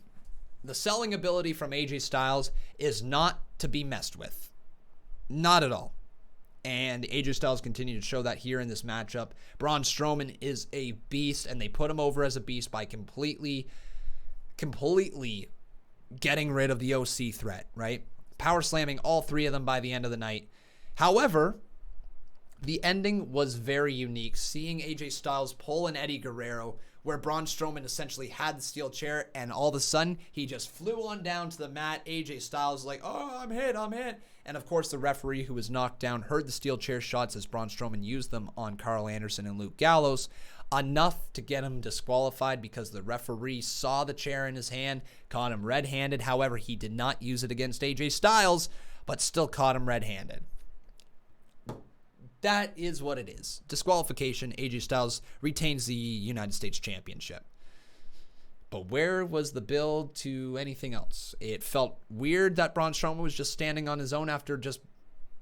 selling ability from AJ Styles is not to be messed with. Not at all. And AJ Styles continued to show that here in this matchup. Braun Strowman is a beast, and they put him over as a beast by completely getting rid of the OC threat, right? Power slamming all three of them by the end of the night. However, the ending was very unique. Seeing AJ Styles pull an Eddie Guerrero, where Braun Strowman essentially had the steel chair, and all of a sudden, he just flew on down to the mat. AJ Styles like, oh, I'm hit. And of course, the referee who was knocked down heard the steel chair shots as Braun Strowman used them on Carl Anderson and Luke Gallows. Enough to get him disqualified because the referee saw the chair in his hand, caught him red-handed. However, he did not use it against AJ Styles, but still caught him red-handed. That is what it is. Disqualification. AJ Styles retains the United States Championship. But where was the build to anything else? It felt weird that Braun Strowman was just standing on his own after just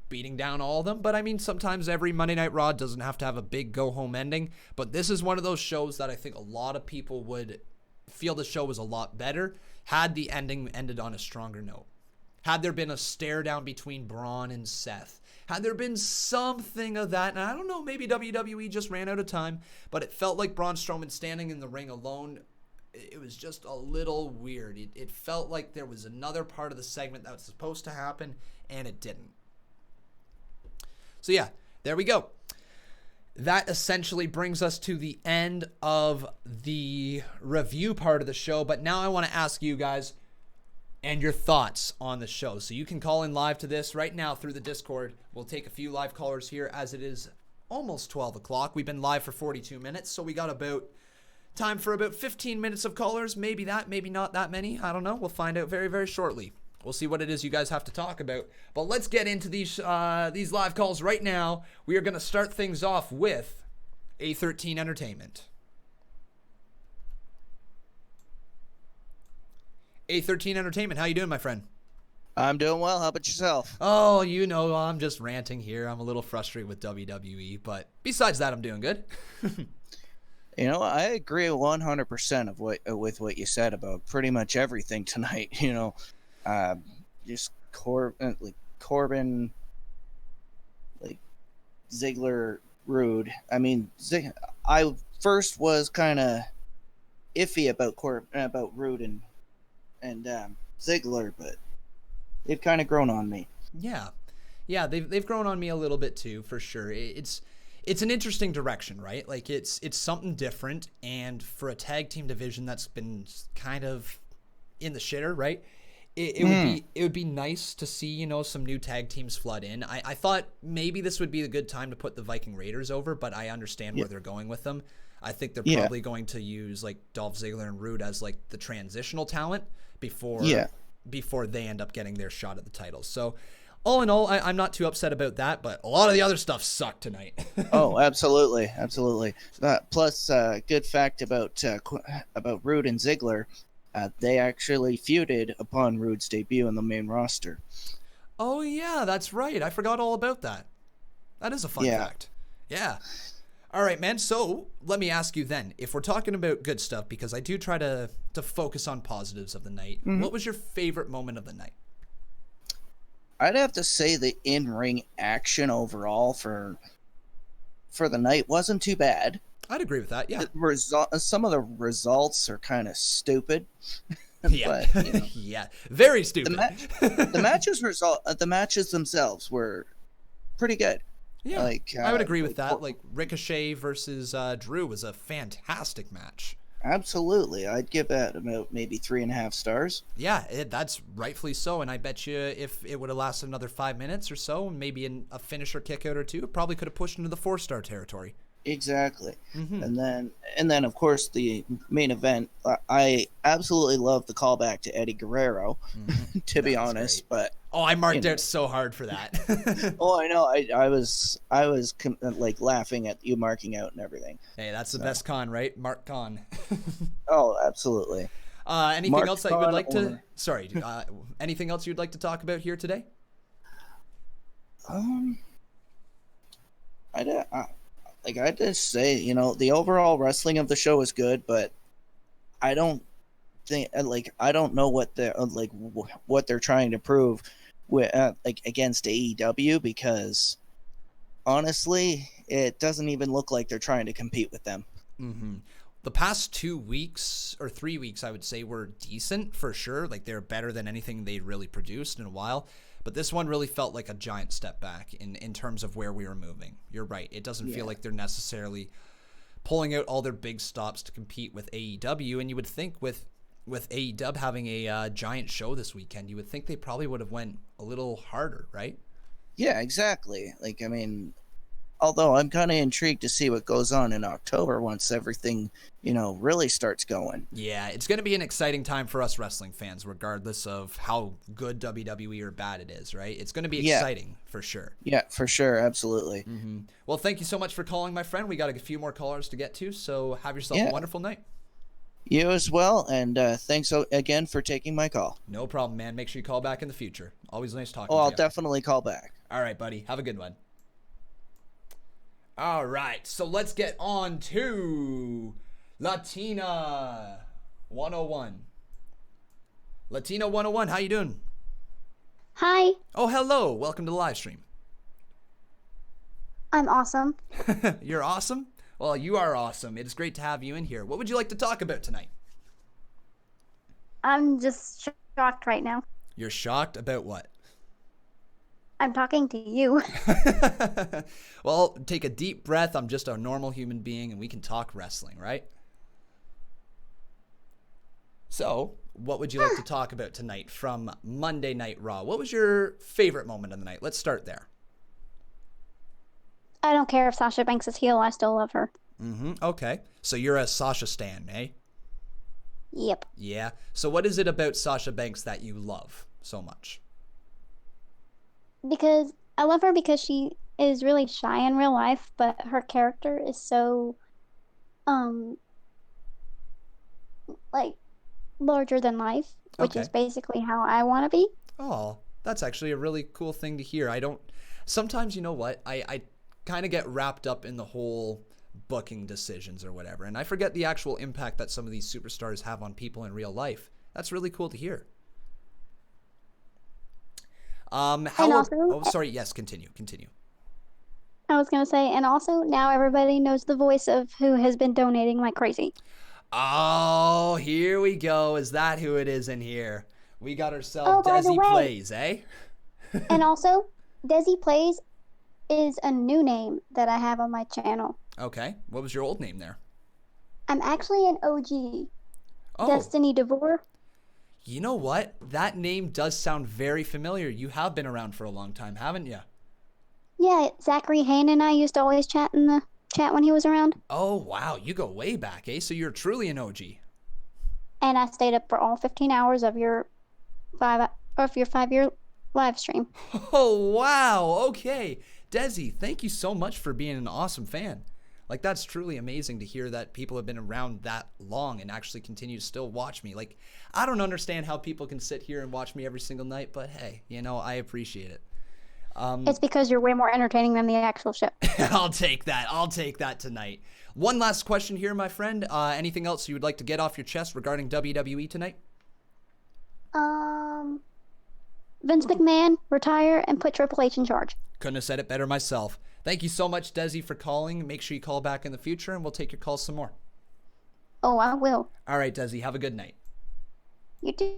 beating down all of them. But I mean, sometimes every Monday Night Raw doesn't have to have a big go-home ending. But this is one of those shows that I think a lot of people would feel the show was a lot better had the ending ended on a stronger note. Had there been a stare down between Braun and Seth. Had there been something of that, and I don't know, maybe WWE just ran out of time, but it felt like Braun Strowman standing in the ring alone. It was just a little weird. It felt like there was another part of the segment that was supposed to happen, and it didn't. So yeah, there we go. That essentially brings us to the end of the review part of the show, but now I want to ask you guys and your thoughts on the show. So you can call in live to this right now through the Discord. We'll take a few live callers here as it is almost 12 o'clock. We've been live for 42 minutes, so we got time for about 15 minutes of callers. Maybe that, maybe not that many. I don't know. We'll find out very, very shortly. We'll see what it is you guys have to talk about. But let's get into these live calls right now. We are going to start things off with A13 Entertainment. A13 Entertainment, how you doing, my friend? I'm doing well. How about yourself? Oh, you know, I'm just ranting here. I'm a little frustrated with WWE, but besides that, I'm doing good. You know, I agree 100% with what you said about pretty much everything tonight. You know, just Corbin, like Ziggler, Roode. I mean, I first was kind of iffy about Roode and Ziggler, but they've kind of grown on me. Yeah, they've grown on me a little bit too, for sure. It's an interesting direction, right? Like it's something different, and for a tag team division that's been kind of in the shitter, right? It would be nice to see, you know, some new tag teams flood in. I thought maybe this would be a good time to put the Viking Raiders over, but I understand where they're going with them. I think they're probably going to use like Dolph Ziggler and Roode as like the transitional talent before they end up getting their shot at the titles. So all in all, I'm not too upset about that, but a lot of the other stuff sucked tonight. Oh, absolutely. Plus, good fact about Roode and Ziggler, they actually feuded upon Roode's debut in the main roster. Oh yeah, that's right. I forgot all about that. That is a fun fact. Yeah. All right, man. So let me ask you then, if we're talking about good stuff, because I do try to focus on positives of the night, what was your favorite moment of the night? I'd have to say the in-ring action overall for the night wasn't too bad. I'd agree with that, yeah. Some of the results are kind of stupid. Yeah. But Yeah. Very the stupid. the matches themselves were pretty good. Yeah. Like I would agree with that. Like Ricochet versus Drew was a fantastic match. absolutely, I'd give that about maybe 3.5 stars. Yeah, that's rightfully so. And I bet you if it would have lasted another 5 minutes or so, maybe in a finisher kick out or two, it probably could have pushed into the 4-star territory. Exactly. And then of course the main event. I absolutely love the callback to Eddie Guerrero, to be honest. Great. But oh, I marked out so hard for that. oh, I know. I was like laughing at you marking out and everything. Hey, that's the best con, right? Mark con. Oh, absolutely. Anything Mark else that you would con like to? or- Sorry. Anything else you'd like to talk about here today? I just say, the overall wrestling of the show is good, but I don't I don't know what what they're trying to prove with against AEW, because honestly, it doesn't even look like they're trying to compete with them. The past 2 weeks or 3 weeks, I would say, were decent for sure. Like, they're better than anything they'd really produced in a while. But this one really felt like a giant step back in terms of where we were moving. You're right. It doesn't feel like they're necessarily pulling out all their big stops to compete with AEW. And you would think with AEW having a giant show this weekend, you would think they probably would have went a little harder, right? Yeah, exactly. Although I'm kind of intrigued to see what goes on in October once everything, really starts going. Yeah, it's going to be an exciting time for us wrestling fans, regardless of how good WWE or bad it is, right? It's going to be exciting for sure. Yeah, for sure. Absolutely. Well, thank you so much for calling, my friend. We got a few more callers to get to, so have yourself a wonderful night. You as well, and thanks again for taking my call. No problem, man. Make sure you call back in the future. Always nice talking to I'll you. definitely call back. All right, buddy. Have a good one. All right, so let's get on to Latina 101. Latina 101, how you doing? Hi, Oh, hello. Welcome to the live stream. I'm awesome. You're awesome? Well, you are awesome. It is great to have you in here. What would you like to talk about tonight? I'm just shocked right now. You're shocked about what? I'm talking to you. Well, take a deep breath. I'm just a normal human being, and we can talk wrestling, right? So, what would you like to talk about tonight from Monday Night Raw? What was your favorite moment of the night? Let's start there. I don't care if Sasha Banks is heel, I still love her. Okay. So you're a Sasha stan, eh? Yep. Yeah. So what is it about Sasha Banks that you love so much? Because I love her because she is really shy in real life, but her character is so, like, larger than life, which is basically how I want to be. Oh, that's actually a really cool thing to hear. Sometimes, you know what? I kind of get wrapped up in the whole booking decisions or whatever, and I forget the actual impact that some of these superstars have on people in real life. That's really cool to hear. Yes, continue. I was going to say, and also now everybody knows the voice of who has been donating like crazy. Oh, here we go. Is that who it is in here? We got ourselves Desi Plays, eh? And also, Desi Plays is a new name that I have on my channel. Okay. What was your old name there? I'm actually an OG. Oh. Destiny DeVore. You know what? That name does sound very familiar. You have been around for a long time, haven't you? Yeah, Zachary Hayne and I used to always chat in the chat when he was around. Oh, wow. You go way back, eh? So you're truly an OG. And I stayed up for all 15 hours of your 5-year live stream. Oh, wow. Okay. Desi, thank you so much for being an awesome fan. Like, that's truly amazing to hear that people have been around that long and actually continue to still watch me. Like, I don't understand how people can sit here and watch me every single night, but hey, I appreciate it. It's because you're way more entertaining than the actual show. I'll take that tonight. One last question here, my friend. Anything else you would like to get off your chest regarding WWE tonight? Vince McMahon, retire and put Triple H in charge. Couldn't have said it better myself. Thank you so much, Desi, for calling. Make sure you call back in the future, and we'll take your calls some more. Oh, I will. All right, Desi, have a good night. You too.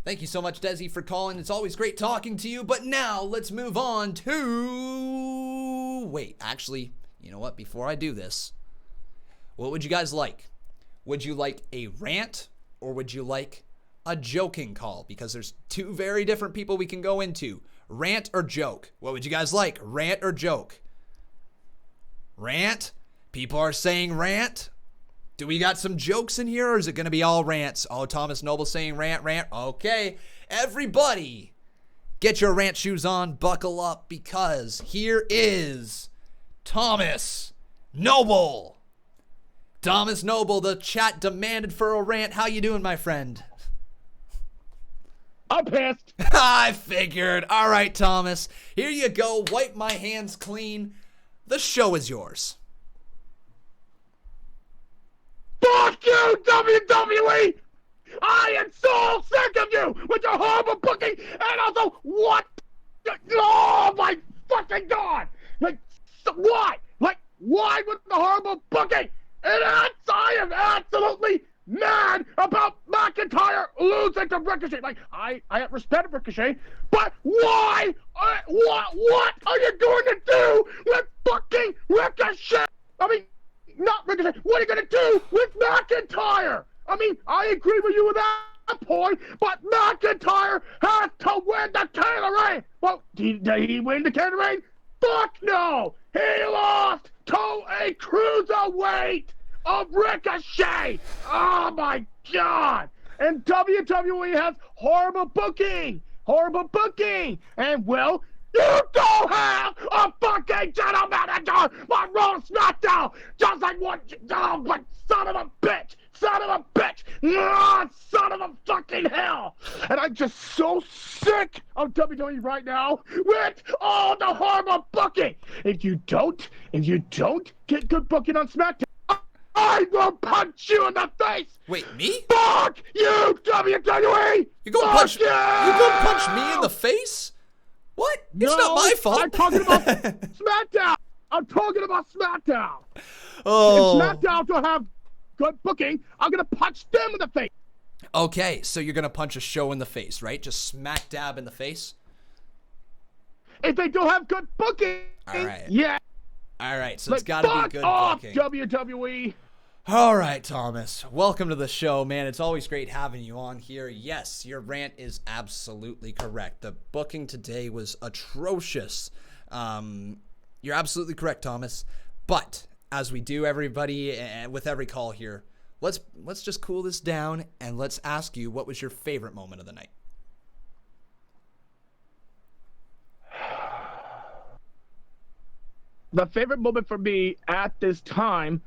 Thank you so much, Desi, for calling. It's always great talking to you. But now let's move on to... Wait, actually, you know what? Before I do this, what would you guys like? Would you like a rant or would you like a joking call? Because there's two very different people we can go into. Rant or joke? What would you guys like? Rant or joke? Rant? People are saying rant. Do we got some jokes in here, or is it going to be all rants? Oh, Thomas Noble saying rant, rant. Okay, everybody, get your rant shoes on, buckle up, because here is Thomas Noble. Thomas Noble, the chat demanded for a rant. How you doing, my friend? I'm pissed. I figured. All right, Thomas, here you go. Wipe my hands clean. The show is yours. Fuck you, WWE! I am so sick of you with your horrible booking, and also what? Oh my fucking god! Like, why? Like, why with the horrible booking? And I am absolutely mad about McIntyre losing to Ricochet. Like, I have respect for Ricochet, but why? What are you going to do with fucking Ricochet? I mean, not Ricochet. What are you going to do with McIntyre? I mean, I agree with you with that point, but McIntyre has to win the title reign. Well, did he win the title reign? Fuck no. He lost to a cruiserweight of Ricochet. Oh, my God. And WWE has horrible booking. Horrible booking. And, well, you don't have a fucking general manager on Raw and SmackDown, just like what? Oh, but son of a bitch, son of a bitch, son of a fucking hell! And I'm just so sick of WWE right now with all the horrible booking. If you don't get good booking on SmackDown, I will punch you in the face. Wait, me? Fuck you, WWE! You gonna punch me in the face? What? It's not my fault. I'm talking about SmackDown. I'm talking about SmackDown. Oh. If SmackDown don't have good booking, I'm going to punch them in the face. Okay, so you're going to punch a show in the face, right? Just smack dab in the face? If they don't have good booking, all right. Yeah. All right, so it's got to be good booking. WWE. All right, Thomas. Welcome to the show, man. It's always great having you on here. Yes, your rant is absolutely correct. The booking today was atrocious. You're absolutely correct, Thomas. But as we do, everybody, and with every call here, let's just cool this down and let's ask you, what was your favorite moment of the night? The favorite moment for me at this time.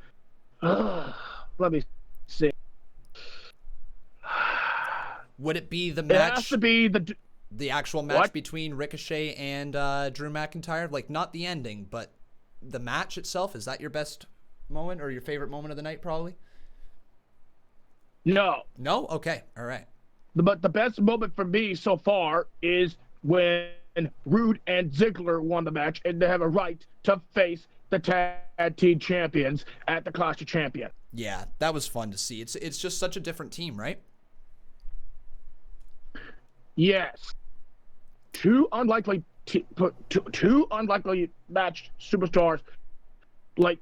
Let me see. Would it be the It match? has to be the actual match between Ricochet and Drew McIntyre? Like, not the ending, but the match itself. Is that your best moment or your favorite moment of the night, probably? No. No? Okay. All right. But the best moment for me so far is when Rude and Ziggler won the match, and they have a right to face the tag team champions at the Clash of Champions. Yeah, that was fun to see. It's just such a different team, right? Yes. Two unlikely matched superstars. Like,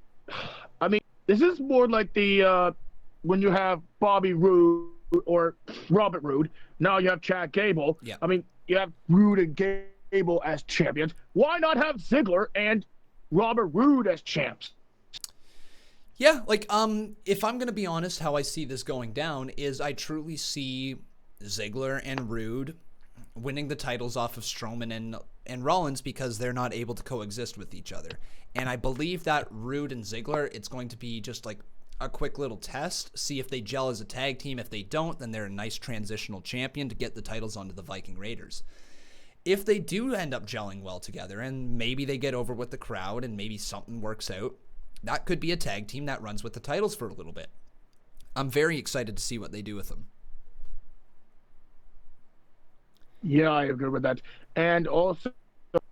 I mean, this is more like the when you have Bobby Roode or Robert Roode. Now you have Chad Gable. Yeah. I mean, you have Roode and Gable as champions. Why not have Ziggler and Robert Roode as champs? Yeah, like, if I'm going to be honest, how I see this going down is I truly see Ziggler and Roode winning the titles off of Strowman and Rollins because they're not able to coexist with each other. And I believe that Roode and Ziggler, it's going to be just like a quick little test, see if they gel as a tag team. If they don't, then they're a nice transitional champion to get the titles onto the Viking Raiders. If they do end up gelling well together and maybe they get over with the crowd and maybe something works out, that could be a tag team that runs with the titles for a little bit. I'm very excited to see what they do with them. Yeah, I agree with that. And also,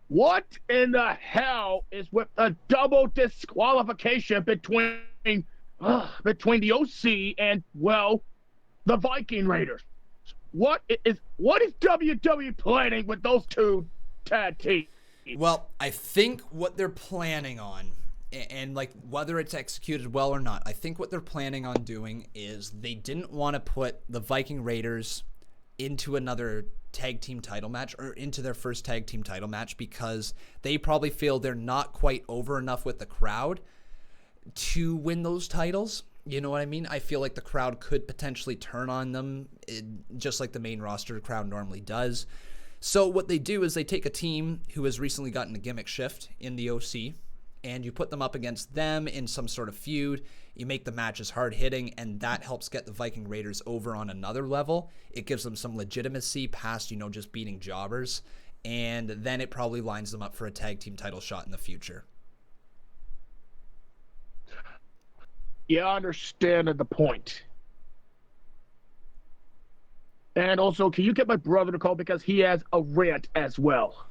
what in the hell is with the double disqualification between the OC and, well, the Viking Raiders? what is WWE planning with those two tag teams? Well, I think what they're planning on, and like whether it's executed well or not, I think what they're planning on doing is they didn't want to put the Viking Raiders into another tag team title match or into their first tag team title match because they probably feel they're not quite over enough with the crowd to win those titles. You know what I mean? I feel like the crowd could potentially turn on them, just like the main roster crowd normally does. So what they do is they take a team who has recently gotten a gimmick shift in the OC, and you put them up against them in some sort of feud. You make the matches hard-hitting, and that helps get the Viking Raiders over on another level. It gives them some legitimacy past, just beating jobbers, and then it probably lines them up for a tag team title shot in the future. Yeah, I understand the point. And also, can you get my brother to call because he has a rant as well?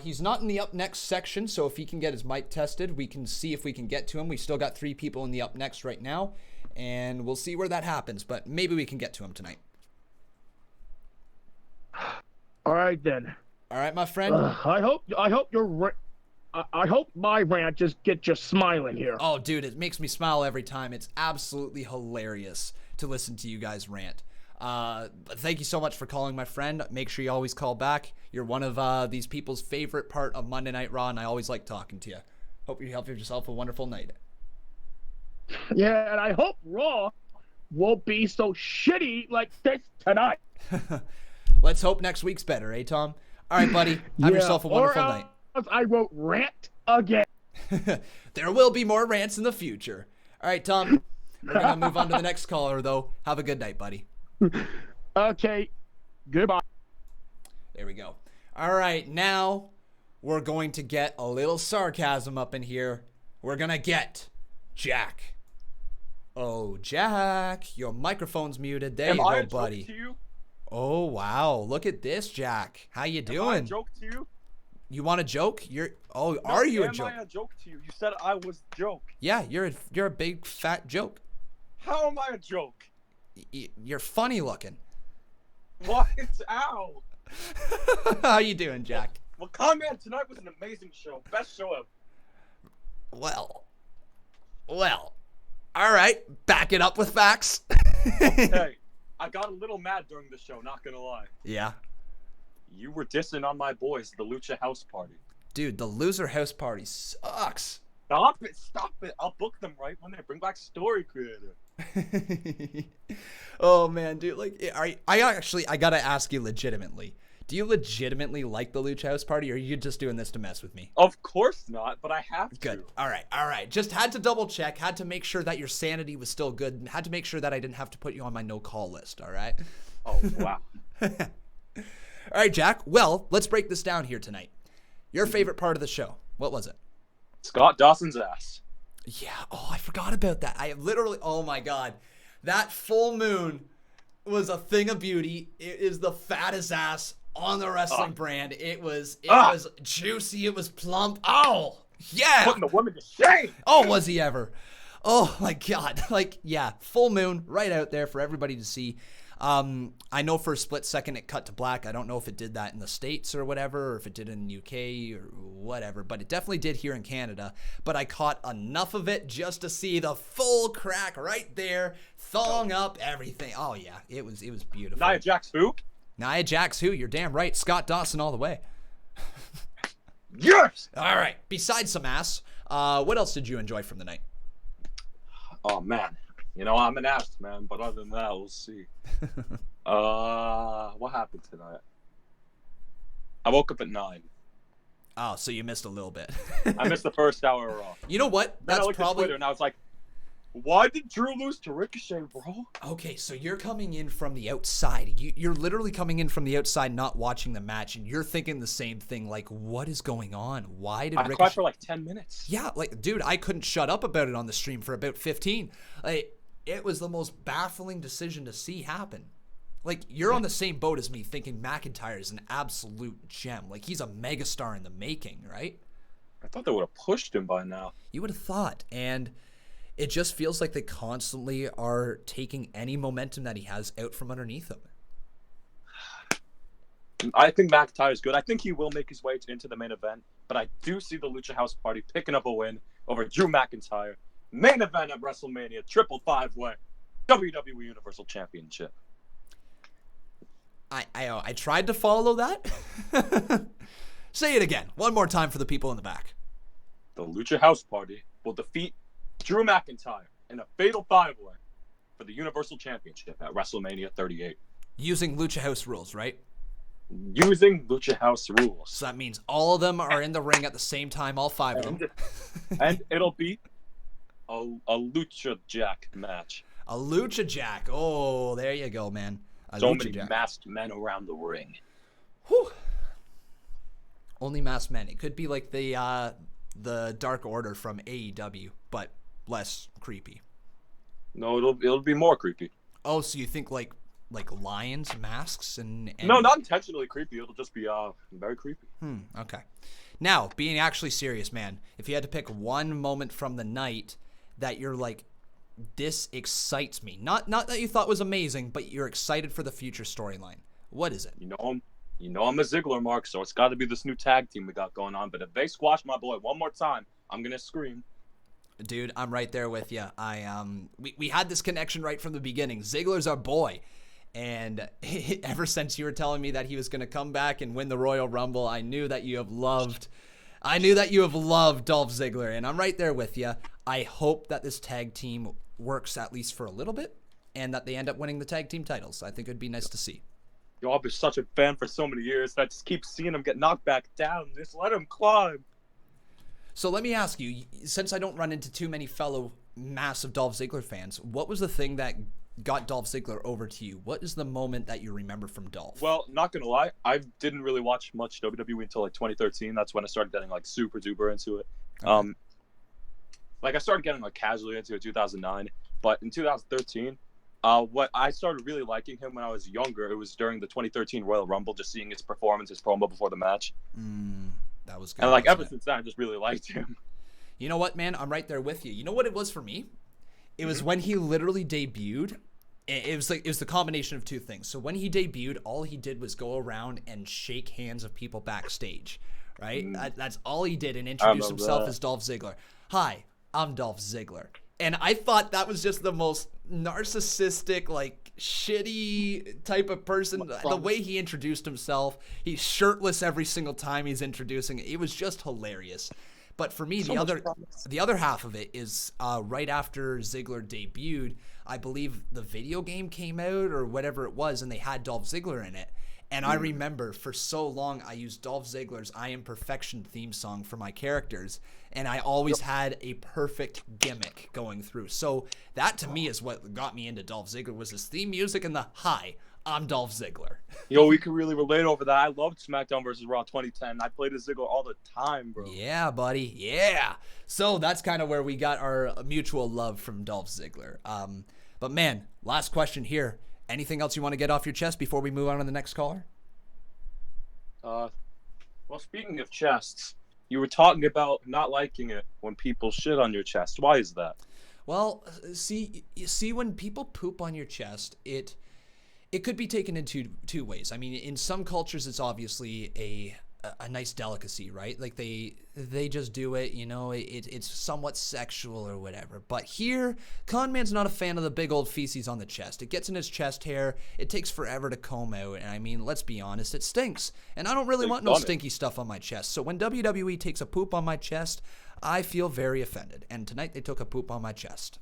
He's not in the up next section, so if he can get his mic tested, we can see if we can get to him. We still got 3 people in the up next right now, and we'll see where that happens, but maybe we can get to him tonight. All right, then. All right, my friend. I hope my rant just gets you smiling here. Oh, dude, it makes me smile every time. It's absolutely hilarious to listen to you guys rant. But thank you so much for calling, my friend. Make sure you always call back. You're one of these people's favorite part of Monday Night Raw, and I always like talking to you. Hope you have yourself a wonderful night. Yeah, and I hope Raw won't be so shitty like this tonight. Let's hope next week's better, eh, Tom? All right, buddy. Have yourself a wonderful night. I won't rant again. There will be more rants in the future. All right, Tom. We're going to move on to the next caller, though. Have a good night, buddy. Okay. Goodbye. There we go. All right, now we're going to get a little sarcasm up in here. We're going to get Jack. Oh, Jack, your microphone's muted. There you go, buddy. To you? Oh, wow. Look at this, Jack. How you doing? Am I a joke to you? You want a joke? Are you a joke? Am I a joke to you? You said I was a joke. Yeah, you're a big fat joke. How am I a joke? You're funny looking. What? Ow. How you doing, Jack? Well, Conman, tonight was an amazing show. Best show ever. Well. All right, back it up with facts. Okay, I got a little mad during the show, not gonna lie. Yeah. You were dissing on my boys, the Lucha House Party. Dude, the Loser House Party sucks. Stop it. I'll book them right when they bring back Story Creator. Oh, man, dude. Like, I gotta ask you legitimately. Do you legitimately like the Lucha House Party, or are you just doing this to mess with me? Of course not, but I have to. Good. All right. Just had to double check. Had to make sure that your sanity was still good. And had to make sure that I didn't have to put you on my no-call list, all right? Oh, wow. All right, Jack. Well, let's break this down here tonight. Your favorite part of the show. What was it? Scott Dawson's ass. Yeah. Oh, I forgot about that. I literally, oh my God. That full moon was a thing of beauty. It is the fattest ass on the wrestling brand. It was juicy. It was plump. Oh, yeah. Putting the woman to shame. Oh, was he ever? Oh my God. Like, yeah, full moon right out there for everybody to see. I know for a split second it cut to black. I don't know if it did that in the States or whatever, or if it did in the UK or whatever, but it definitely did here in Canada. But I caught enough of it just to see the full crack right there, thong up, everything. Oh yeah, it was beautiful. Nia Jax who? Nia Jax who? You're damn right. Scott Dawson all the way. Yes! All right. Besides some ass, what else did you enjoy from the night? Oh, man. You know, I'm an ass, man, but other than that, we'll see. What happened tonight? I woke up at 9. Oh, so you missed a little bit. I missed the first hour of Raw. You know what? Then I That's looked at probably... Twitter, and I was like, why did Drew lose to Ricochet, bro? Okay, so you're coming in from the outside. You're literally coming in from the outside, not watching the match, and you're thinking the same thing, like, what is going on? Why did I Ricochet... cried for like 10 minutes. Yeah, like, dude, I couldn't shut up about it on the stream for about 15. Like, it was the most baffling decision to see happen. Like, you're on the same boat as me, thinking McIntyre is an absolute gem. Like, he's a megastar in the making, right? I thought they would have pushed him by now. You would have thought, and... it just feels like they constantly are taking any momentum that he has out from underneath him. I think McIntyre is good. I think he will make his way into the main event, but I do see the Lucha House Party picking up a win over Drew McIntyre. Main event at WrestleMania, triple five-way, WWE Universal Championship. I tried to follow that. Say it again, one more time for the people in the back. The Lucha House Party will defeat Drew McIntyre in a fatal five-way for the Universal Championship at WrestleMania 38. Using Lucha House rules, right? Using Lucha House rules. So that means all of them are in the ring at the same time, all five of them. And it'll be a Lucha Jack match. A Lucha Jack. Oh, there you go, man. So many masked men around the ring. Whew. Only masked men. It could be like the Dark Order from AEW, but less creepy. No, it'll be more creepy. Oh, so you think like lions, masks, and... No, not intentionally creepy. It'll just be very creepy. Okay. Now, being actually serious, man, if you had to pick one moment from the night that you're like, this excites me. Not that you thought was amazing, but you're excited for the future storyline. What is it? You know I'm a Ziggler mark, so it's got to be this new tag team we got going on. But if they squash my boy one more time, I'm gonna scream. Dude, I'm right there with you. We had this connection right from the beginning. Ziggler's our boy. And ever since you were telling me that he was going to come back and win the Royal Rumble, I knew that you have loved Dolph Ziggler, and I'm right there with you. I hope that this tag team works at least for a little bit, and that they end up winning the tag team titles. I think it would be nice to see. Yo, I've been such a fan for so many years that I just keep seeing him get knocked back down. Just let him climb. So let me ask you, since I don't run into too many fellow massive Dolph Ziggler fans, what was the thing that got Dolph Ziggler over to you? What is the moment that you remember from Dolph? Well, not gonna lie, I didn't really watch much WWE until like 2013. That's when I started getting like super duper into it. Okay. Like I started getting like casually into it 2009, but in 2013, what I started really liking him when I was younger, it was during the 2013 Royal Rumble, just seeing his performance, his promo before the match. That was good. And like ever since then, I just really liked him. You know what, man? I'm right there with you. You know what it was for me? It was when he literally debuted. It was the combination of two things. So when he debuted, all he did was go around and shake hands of people backstage, right? That's all he did, and introduce himself as Dolph Ziggler. Hi, I'm Dolph Ziggler. And I thought that was just the most narcissistic, like, shitty type of person. The way he introduced himself, he's shirtless every single time he's introducing it. It was just hilarious. But for me, the other half of it is right after Ziggler debuted, I believe the video game came out or whatever it was, and they had Dolph Ziggler in it. And I remember for so long I used Dolph Ziggler's I Am Perfection theme song for my characters, and I always had a perfect gimmick going through. So that to me is what got me into Dolph Ziggler, was his theme music and the hi, I'm Dolph Ziggler. Yo, we can really relate over that. I loved SmackDown vs. Raw 2010. I played as Ziggler all the time, bro. Yeah, buddy. Yeah. So that's kind of where we got our mutual love from Dolph Ziggler. But man, last question here. Anything else you want to get off your chest before we move on to the next caller? Well, speaking of chests, you were talking about not liking it when people shit on your chest. Why is that? Well, see, when people poop on your chest, it could be taken in two ways. I mean, in some cultures, it's obviously a nice delicacy, right? Like they just do it, you know, it's somewhat sexual or whatever. But here, Conman's not a fan of the big old feces on the chest. It gets in his chest hair. It takes forever to comb out. And I mean, let's be honest, it stinks. And I don't really want no stinky stuff on my chest. So when WWE takes a poop on my chest, I feel very offended. And tonight they took a poop on my chest.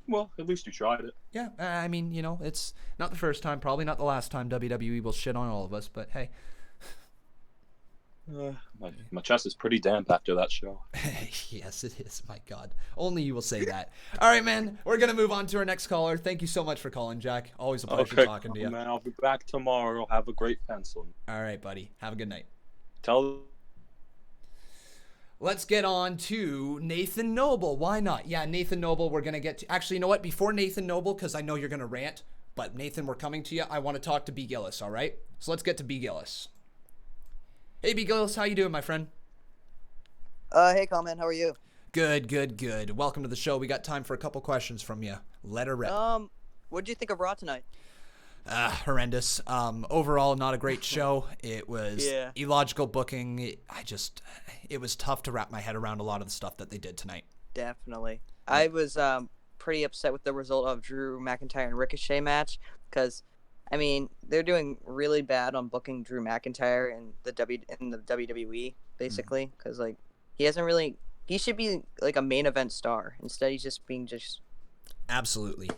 Well, at least you tried it. Yeah, I mean, you know, it's not the first time, probably not the last time WWE will shit on all of us, but hey. My chest is pretty damp after that show. Yes, it is. My God. Only you will say that. All right, man. We're going to move on to our next caller. Thank you so much for calling, Jack. Always a pleasure talking to you. Man, I'll be back tomorrow. Have a great pencil. All right, buddy. Have a good night. Let's get on to Nathan Noble. Why not? Yeah, Nathan Noble, we're going to get to... Actually, you know what? Before Nathan Noble, because I know you're going to rant, but Nathan, we're coming to you. I want to talk to B. Gillis, all right? So let's get to B. Gillis. Hey, B. Gillis, how you doing, my friend? Hey, Conman, how are you? Good. Welcome to the show. We got time for a couple questions from you. Let her rip. What did you think of Raw tonight? Horrendous. Overall, not a great show. It was illogical booking. It was tough to wrap my head around a lot of the stuff that they did tonight. Definitely. I was pretty upset with the result of Drew McIntyre and Ricochet match because, I mean, they're doing really bad on booking Drew McIntyre in the WWE basically because like he should be like a main event star. Instead, he's just being absolutely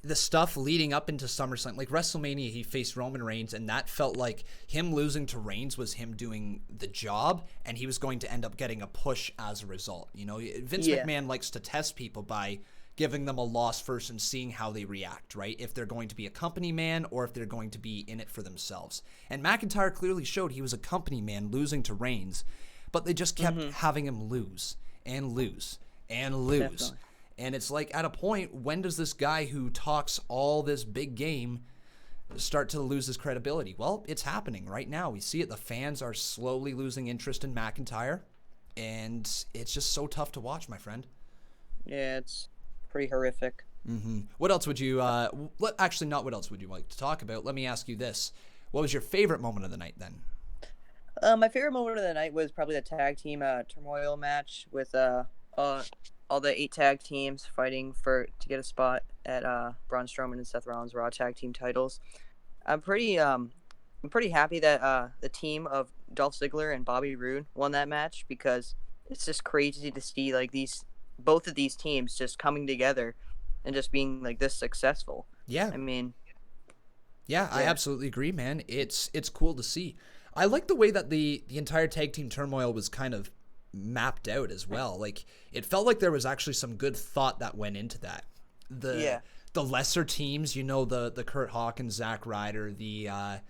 the stuff leading up into SummerSlam, like WrestleMania, he faced Roman Reigns, and that felt like him losing to Reigns was him doing the job, and he was going to end up getting a push as a result. You know, Vince McMahon likes to test people by giving them a loss first and seeing how they react, right? If they're going to be a company man or if they're going to be in it for themselves. And McIntyre clearly showed he was a company man losing to Reigns, but they just kept having him lose and lose and lose. Definitely. And it's like, at a point, when does this guy who talks all this big game start to lose his credibility? Well, it's happening right now. We see it. The fans are slowly losing interest in McIntyre, and it's just so tough to watch, my friend. Yeah, it's pretty horrific. What else would you, actually not what else would you like to talk about? Let me ask you this. What was your favorite moment of the night then? My favorite moment of the night was probably the tag team turmoil match with all the 8 tag teams fighting to get a spot at Braun Strowman and Seth Rollins' Raw tag team titles. I'm pretty happy that the team of Dolph Ziggler and Bobby Roode won that match because it's just crazy to see like both of these teams just coming together and just being like this successful. Yeah. I mean, yeah, I absolutely agree, man. It's cool to see. I like the way that the entire tag team turmoil was kind of mapped out as well. Like, it felt like there was actually some good thought that went into that. The lesser teams, you know, the Kurt Hawkins, Zack Ryder, the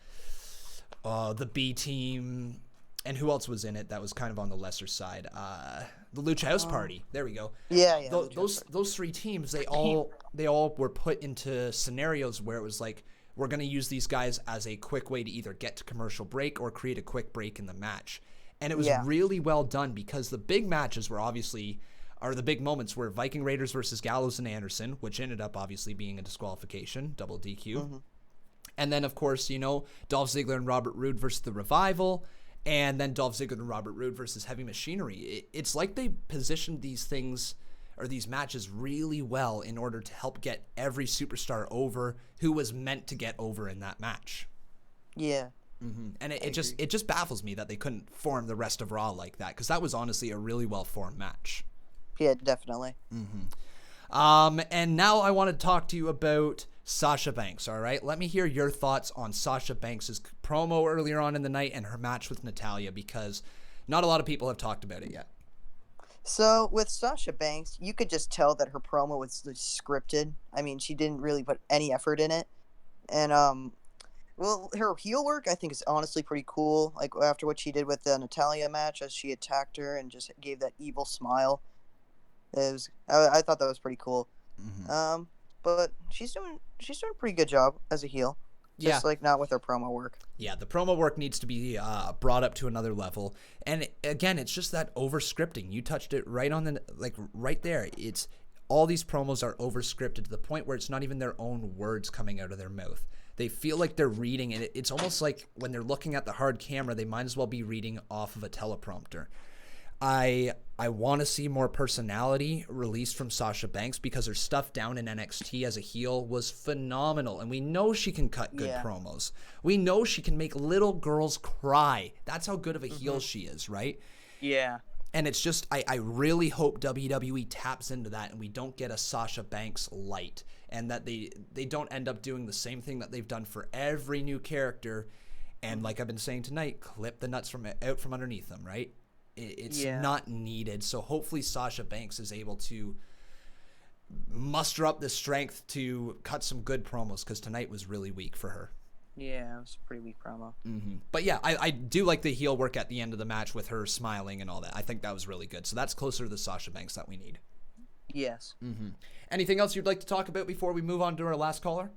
B team, and who else was in it that was kind of on the lesser side? The Lucha House Party. There we go. Yeah. Those 3 teams, they all were put into scenarios where it was like, we're going to use these guys as a quick way to either get to commercial break or create a quick break in the match. And it was really well done because the big matches the big moments were Viking Raiders versus Gallows and Anderson, which ended up obviously being a disqualification, double DQ. And then, of course, you know, Dolph Ziggler and Robert Roode versus The Revival, and then Dolph Ziggler and Robert Roode versus Heavy Machinery. It's like they positioned these things or these matches really well in order to help get every superstar over who was meant to get over in that match. Yeah. And it just baffles me that they couldn't form the rest of Raw like that, because that was honestly a really well formed match. Yeah, definitely. And now I want to talk to you about Sasha Banks. All right, let me hear your thoughts on Sasha Banks' promo earlier on in the night and her match with Natalya, because not a lot of people have talked about it yet. So with Sasha Banks, you could just tell that her promo was scripted. I mean, she didn't really put any effort in it, and well, her heel work, I think, is honestly pretty cool. Like, after what she did with the Natalya match, as she attacked her and just gave that evil smile. I thought that was pretty cool. But she's doing a pretty good job as a heel. Just, like, not with her promo work. Yeah, the promo work needs to be brought up to another level. And, again, it's just that over-scripting. You touched it right on right there. It's all these promos are over-scripted to the point where it's not even their own words coming out of their mouth. They feel like they're reading, and it's almost like when they're looking at the hard camera, they might as well be reading off of a teleprompter. I want to see more personality released from Sasha Banks because her stuff down in NXT as a heel was phenomenal, and we know she can cut good promos. We know she can make little girls cry. That's how good of a heel she is, right? Yeah. And it's just, I really hope WWE taps into that and we don't get a Sasha Banks light, and that they don't end up doing the same thing that they've done for every new character, and like I've been saying tonight, clip the nuts out from underneath them, right? It's not needed. So hopefully Sasha Banks is able to muster up the strength to cut some good promos, because tonight was really weak for her. Yeah, it was a pretty weak promo. But yeah, I do like the heel work at the end of the match with her smiling and all that. I think that was really good. So that's closer to the Sasha Banks that we need. Yes. Anything else you'd like to talk about before we move on to our last caller?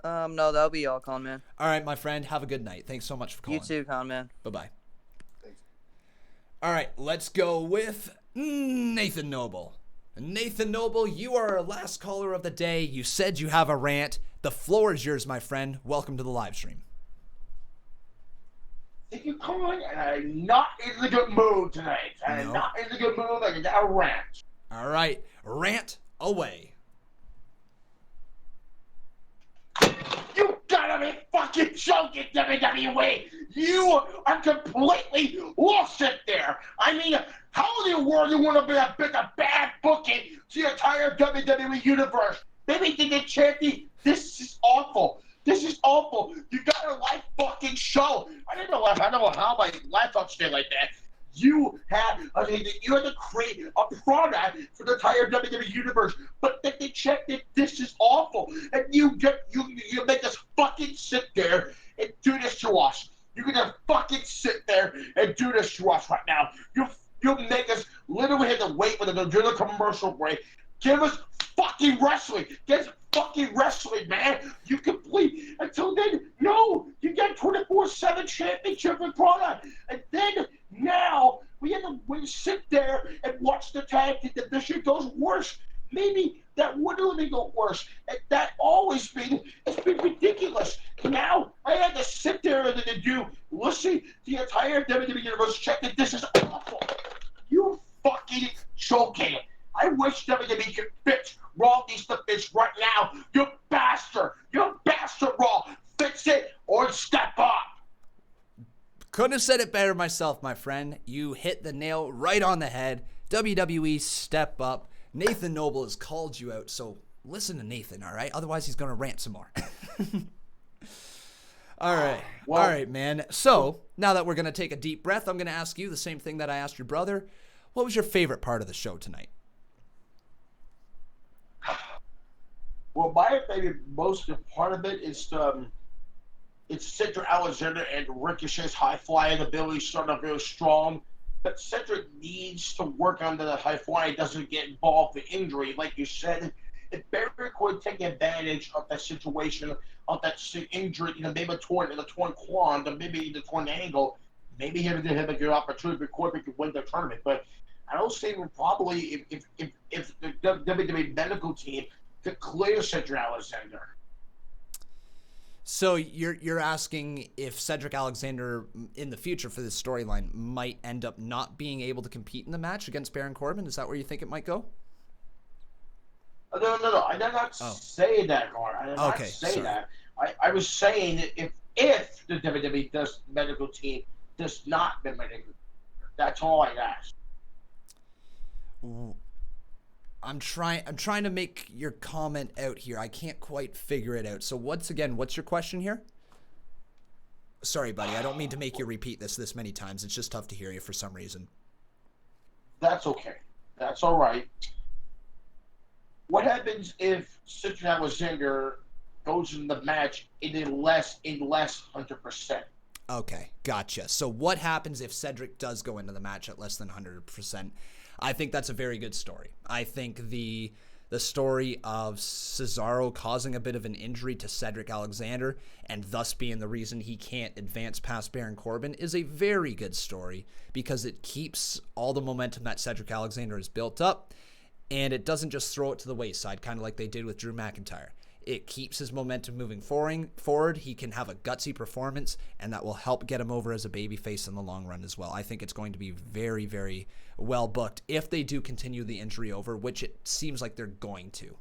No, that'll be all, Conman. All right, my friend. Have a good night. Thanks so much for calling. You too, Conman. Bye-bye. Thanks. All right, let's go with Nathan Noble. Nathan Noble, you are our last caller of the day. You said you have a rant. The floor is yours, my friend. Welcome to the live stream. Thank you, calling, and I'm not in the good mood tonight. I'm not in the good mood. I got a rant. All right, rant away. You gotta be fucking joking, WWE! You are completely lost it there! I mean, how in the world you want to be a bad booking to the entire WWE Universe? Maybe they did chanting, this is awful. This is awful. You got a live fucking show. I don't know how my life thought stayed like that. You had to create a product for the entire WWE Universe, but then they checked it. This is awful, and you make us fucking sit there and do this to us. You're gonna fucking sit there and do this to us right now. You make us literally have to wait for them to do the commercial break. Give us fucking wrestling. Get us fucking wrestling, man. You complete. Until then, no. You got 24/7 championship and product, and then now we have to sit there and watch the tag team division goes worse. Maybe that would only go worse. And that always it's been ridiculous. Now I had to sit there and listen the entire WWE Universe check that this is awful. You fucking joking. I wish WWE could fix Raw needs to fix right now. You bastard. You bastard, Raw. Fix it or step up. Couldn't have said it better myself, my friend. You hit the nail right on the head. WWE, step up. Nathan Noble has called you out, so listen to Nathan, all right? Otherwise, he's going to rant some more. All right. Well, all right, man. So now that we're going to take a deep breath, I'm going to ask you the same thing that I asked your brother. What was your favorite part of the show tonight? Well, my favorite, most part of it is it's Cedric Alexander and Ricochet's high-flying ability starting off very strong. But Cedric needs to work on the high-flying, doesn't get involved in injury. Like you said, if Barry could take advantage of that situation, of that injury, maybe a torn quad, or maybe the torn ankle, maybe he would have a good opportunity for Corbin to win the tournament. But I don't see probably if the WWE medical team could clear Cedric Alexander. So you're asking if Cedric Alexander in the future for this storyline might end up not being able to compete in the match against Baron Corbin? Is that where you think it might go? No. I did not say that, Gar. I did not say that. I was saying that if the WWE medical team does not the medical, that's all I asked. I'm trying to make your comment out here. I can't quite figure it out. So once again, what's your question here? Sorry, buddy. I don't mean to make you repeat this many times. It's just tough to hear you for some reason. That's okay. That's all right. What happens if Cedric Alexander goes in the match in less 100%? Okay, gotcha. So what happens if Cedric does go into the match at less than 100%? I think that's a very good story. I think the story of Cesaro causing a bit of an injury to Cedric Alexander and thus being the reason he can't advance past Baron Corbin is a very good story because it keeps all the momentum that Cedric Alexander has built up and it doesn't just throw it to the wayside, kind of like they did with Drew McIntyre. It keeps his momentum moving forward. He can have a gutsy performance, and that will help get him over as a babyface in the long run as well. I think it's going to be very, very well booked if they do continue the injury over, which it seems like they're going to.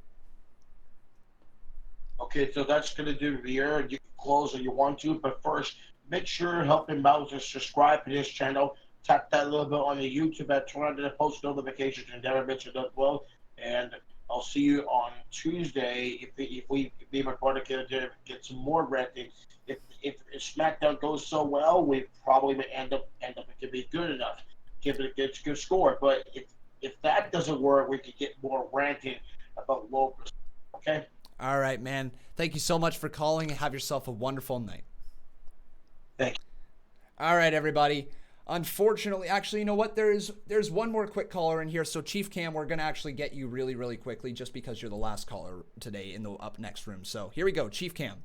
Okay, so that's going to do the year. You can close if you want to, but first, make sure to help him out to subscribe to this channel. Tap that little bit on the YouTube and turn on the post notifications and never mention that well. And I'll see you on Tuesday if we record to get some more ratings. If SmackDown goes so well, we probably would end up it could be good enough, give it a good score. But if that doesn't work, we could get more ranting about low. Okay. All right, man. Thank you so much for calling and have yourself a wonderful night. Thank you. All right, everybody. Unfortunately, actually, you know what? There's one more quick caller in here. So, Chief Cam, we're going to actually get you really, really quickly just because you're the last caller today in the up next room. So, here we go. Chief Cam.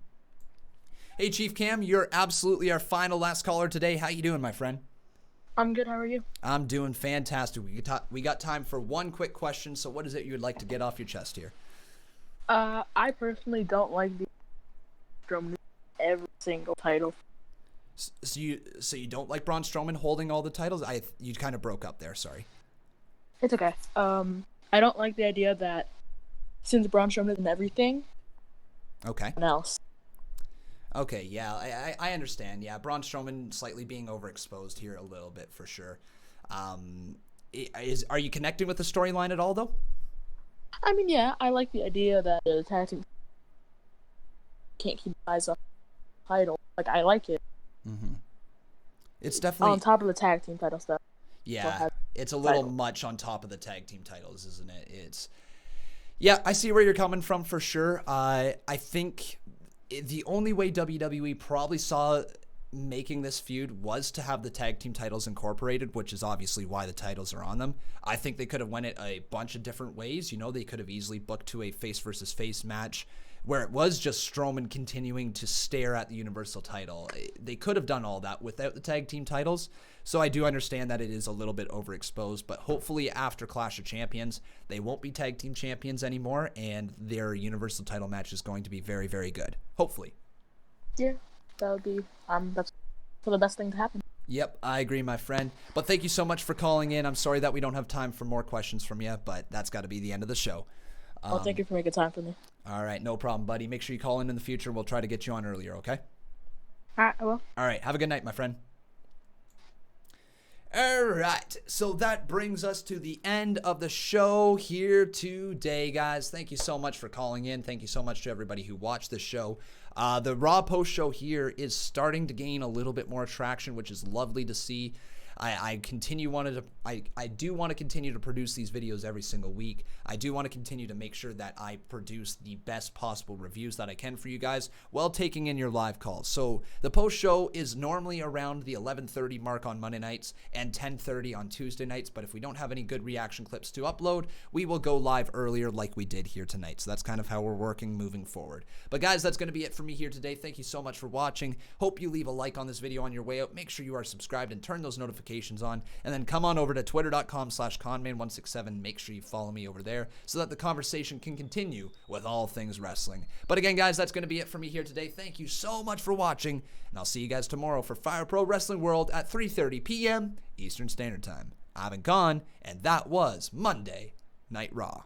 Hey, Chief Cam, you're absolutely our final last caller today. How you doing, my friend? I'm good. How are you? I'm doing fantastic. We got time for one quick question. So what is it you would like to get off your chest here? I personally don't like the Strowman every single title. So you don't like Braun Strowman holding all the titles? You kind of broke up there. Sorry. It's okay. I don't like the idea that since Braun Strowman is in everything, Okay. no one else. Okay, yeah, I understand. Yeah, Braun Strowman slightly being overexposed here a little bit for sure. Are you connecting with the storyline at all, though? I mean, yeah, I like the idea that the tag team can't keep eyes off the title. Like, I like it. Mm-hmm. It's definitely On top of the tag team title stuff. Yeah, it's a little much on top of the tag team titles, isn't it? Yeah, I see where you're coming from for sure. I think the only way WWE probably saw making this feud was to have the tag team titles incorporated, which is obviously why the titles are on them. I think they could have went it a bunch of different ways. You know, they could have easily booked to a face versus face match where it was just Strowman continuing to stare at the Universal title. They could have done all that without the tag team titles. So I do understand that it is a little bit overexposed, but hopefully after Clash of Champions, they won't be tag team champions anymore, and their Universal title match is going to be very, very good. Hopefully. Yeah, that would be that's for the best thing to happen. Yep, I agree, my friend. But thank you so much for calling in. I'm sorry that we don't have time for more questions from you, but that's got to be the end of the show. Well, thank you for making time for me. All right, no problem, buddy. Make sure you call in the future. We'll try to get you on earlier, okay? All right, I will. All right, have a good night, my friend. All right, so that brings us to the end of the show here today, guys. Thank you so much for calling in. Thank you so much to everybody who watched this show. The Raw post show here is starting to gain a little bit more traction, which is lovely to see. I do want to continue to produce these videos every single week. I do want to continue to make sure that I produce the best possible reviews that I can for you guys while taking in your live calls. So the post show is normally around the 11:30 mark on Monday nights and 10:30 on Tuesday nights, but if we don't have any good reaction clips to upload, we will go live earlier like we did here tonight. So that's kind of how we're working moving forward. But guys, that's going to be it for me here today. Thank you so much for watching. Hope you leave a like on this video on your way out. Make sure you are subscribed and turn those notifications on, and then come on over to twitter.com/conman167. Make sure you follow me over there so that the conversation can continue with all things wrestling. But again, guys, that's going to be it for me here today. Thank you so much for watching, and I'll see you guys tomorrow for Fire Pro Wrestling World at 3:30 p.m. Eastern Standard Time. I've been Con, and that was Monday Night Raw.